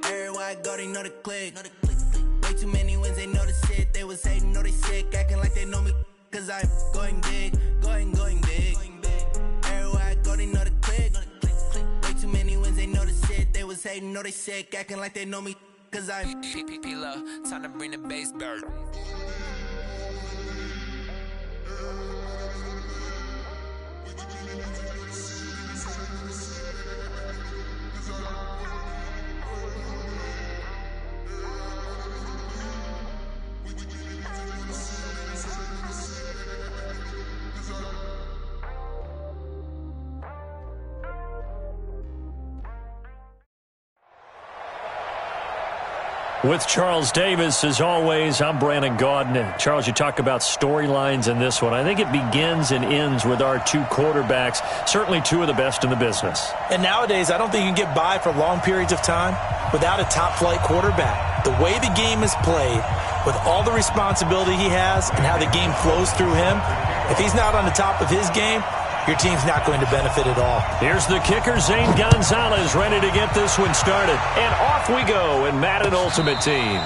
Everywhere I go, they know the click. Way too many wins, they know the shit. They was hating, know they sick, acting like they know me. Cause I'm going big, going big. Everywhere I go, they know the click. Way too many wins, they know the shit. They was hating, know they sick, acting like they know me. Cause I'm PPP love, time to bring the bass bird. With Charles Davis, as always, I'm Brandon Gaudin. Charles, you talk about storylines in this one. I think it begins and ends with our two quarterbacks, certainly two of the best in the business. And nowadays, I don't think you can get by for long periods of time without a top-flight quarterback. The way the game is played, with all the responsibility he has and how the game flows through him, if he's not on the top of his game, your team's not going to benefit at all. Here's the kicker, Zane Gonzalez, ready to get this one started. And off we go in Madden Ultimate Team.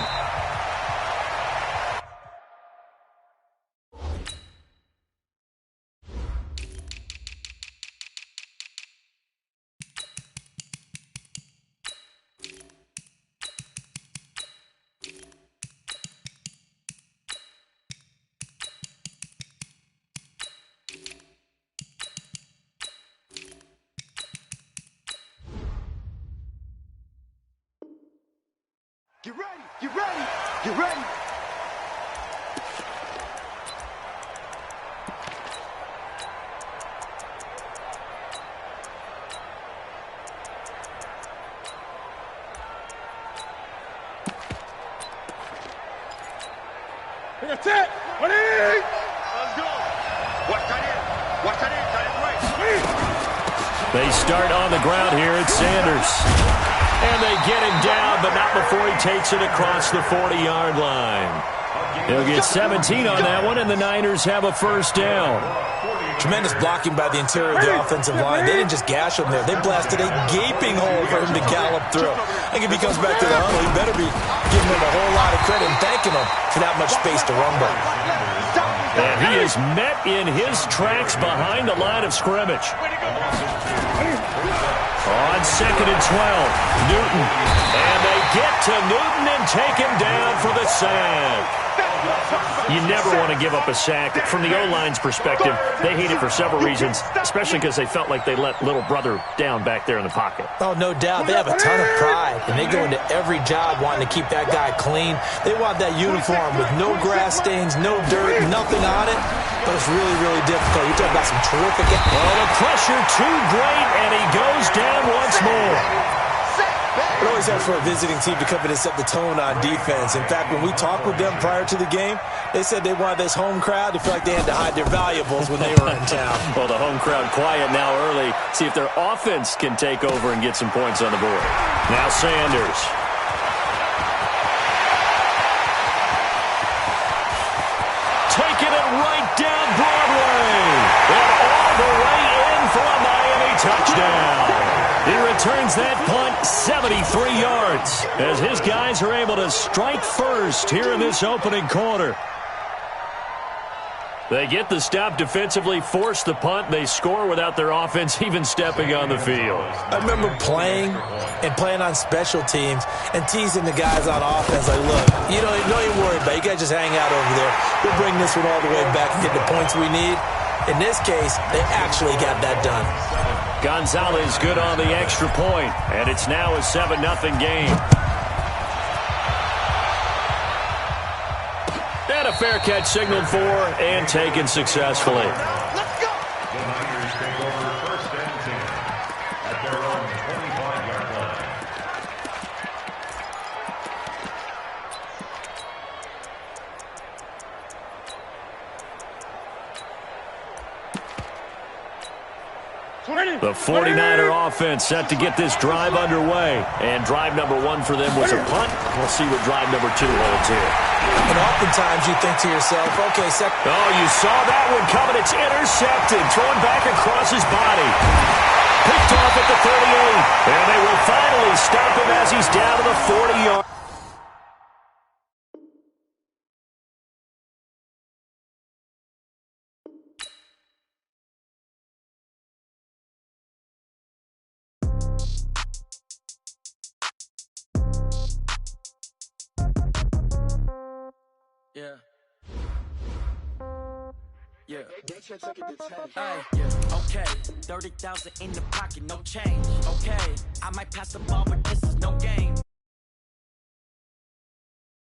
Get ready, get ready, get ready. That's it. Ready? Let's go. Watch that in. Watch that in. That is right. They start on the ground here. It's Sanders. And they get him down, but not before he takes it across the 40-yard line. He'll get 17 on that one, and the Niners have a first down. Tremendous blocking by the interior of the offensive line. They didn't just gash him there. They blasted a gaping hole for him to gallop through. I think if he comes back to the huddle, he better be giving him a whole lot of credit and thanking him for that much space to rumble. And he is met in his tracks behind the line of scrimmage. On 2nd and 12, Newton. And they get to Newton and take him down for the sack. You never want to give up a sack. From the O-line's perspective, they hate it for several reasons, especially because they felt like they let little brother down back there in the pocket. Oh, no doubt. They have a ton of pride, and they go into every job wanting to keep that guy clean. They want that uniform with no grass stains, no dirt, nothing on it. But it's really, really difficult. You're talking about some terrific... Oh, the pressure too great, and he goes down once more. It always helps for a visiting team to come in and set the tone on defense. In fact, when we talked with them prior to the game, they said they wanted this home crowd to feel like they had to hide their valuables when they were in town. Well, the home crowd quiet now early. See if their offense can take over and get some points on the board. Now Sanders. Taking it right down Broadway. And all the way in for a Miami touchdown. He returns that punt 73 yards as his guys are able to strike first here in this opening quarter. They get the stop defensively, force the punt. They score without their offense even stepping on the field. I remember playing on special teams and teasing the guys on offense like, look, you don't even worry about it. You guys just hang out over there. We'll bring this one all the way back and get the points we need. In this case, they actually got that done. Gonzalez good on the extra point, and it's now a 7-0 game. And a fair catch signaled for and taken successfully. Let's go. The Niners take over 1st and 10 at their own 25-yard line. The 49er offense set to get this drive underway. And drive number 1 for them was a punt. We'll see what drive number 2 holds here. And oftentimes you think to yourself, okay, oh, you saw that one coming. It's intercepted. Thrown back across his body. Picked off at the 38. And they will finally stop him as he's down to the 40-yard. Yeah. Okay. 30,000 in the pocket, no change. Okay. I might pass the ball, but this is no game.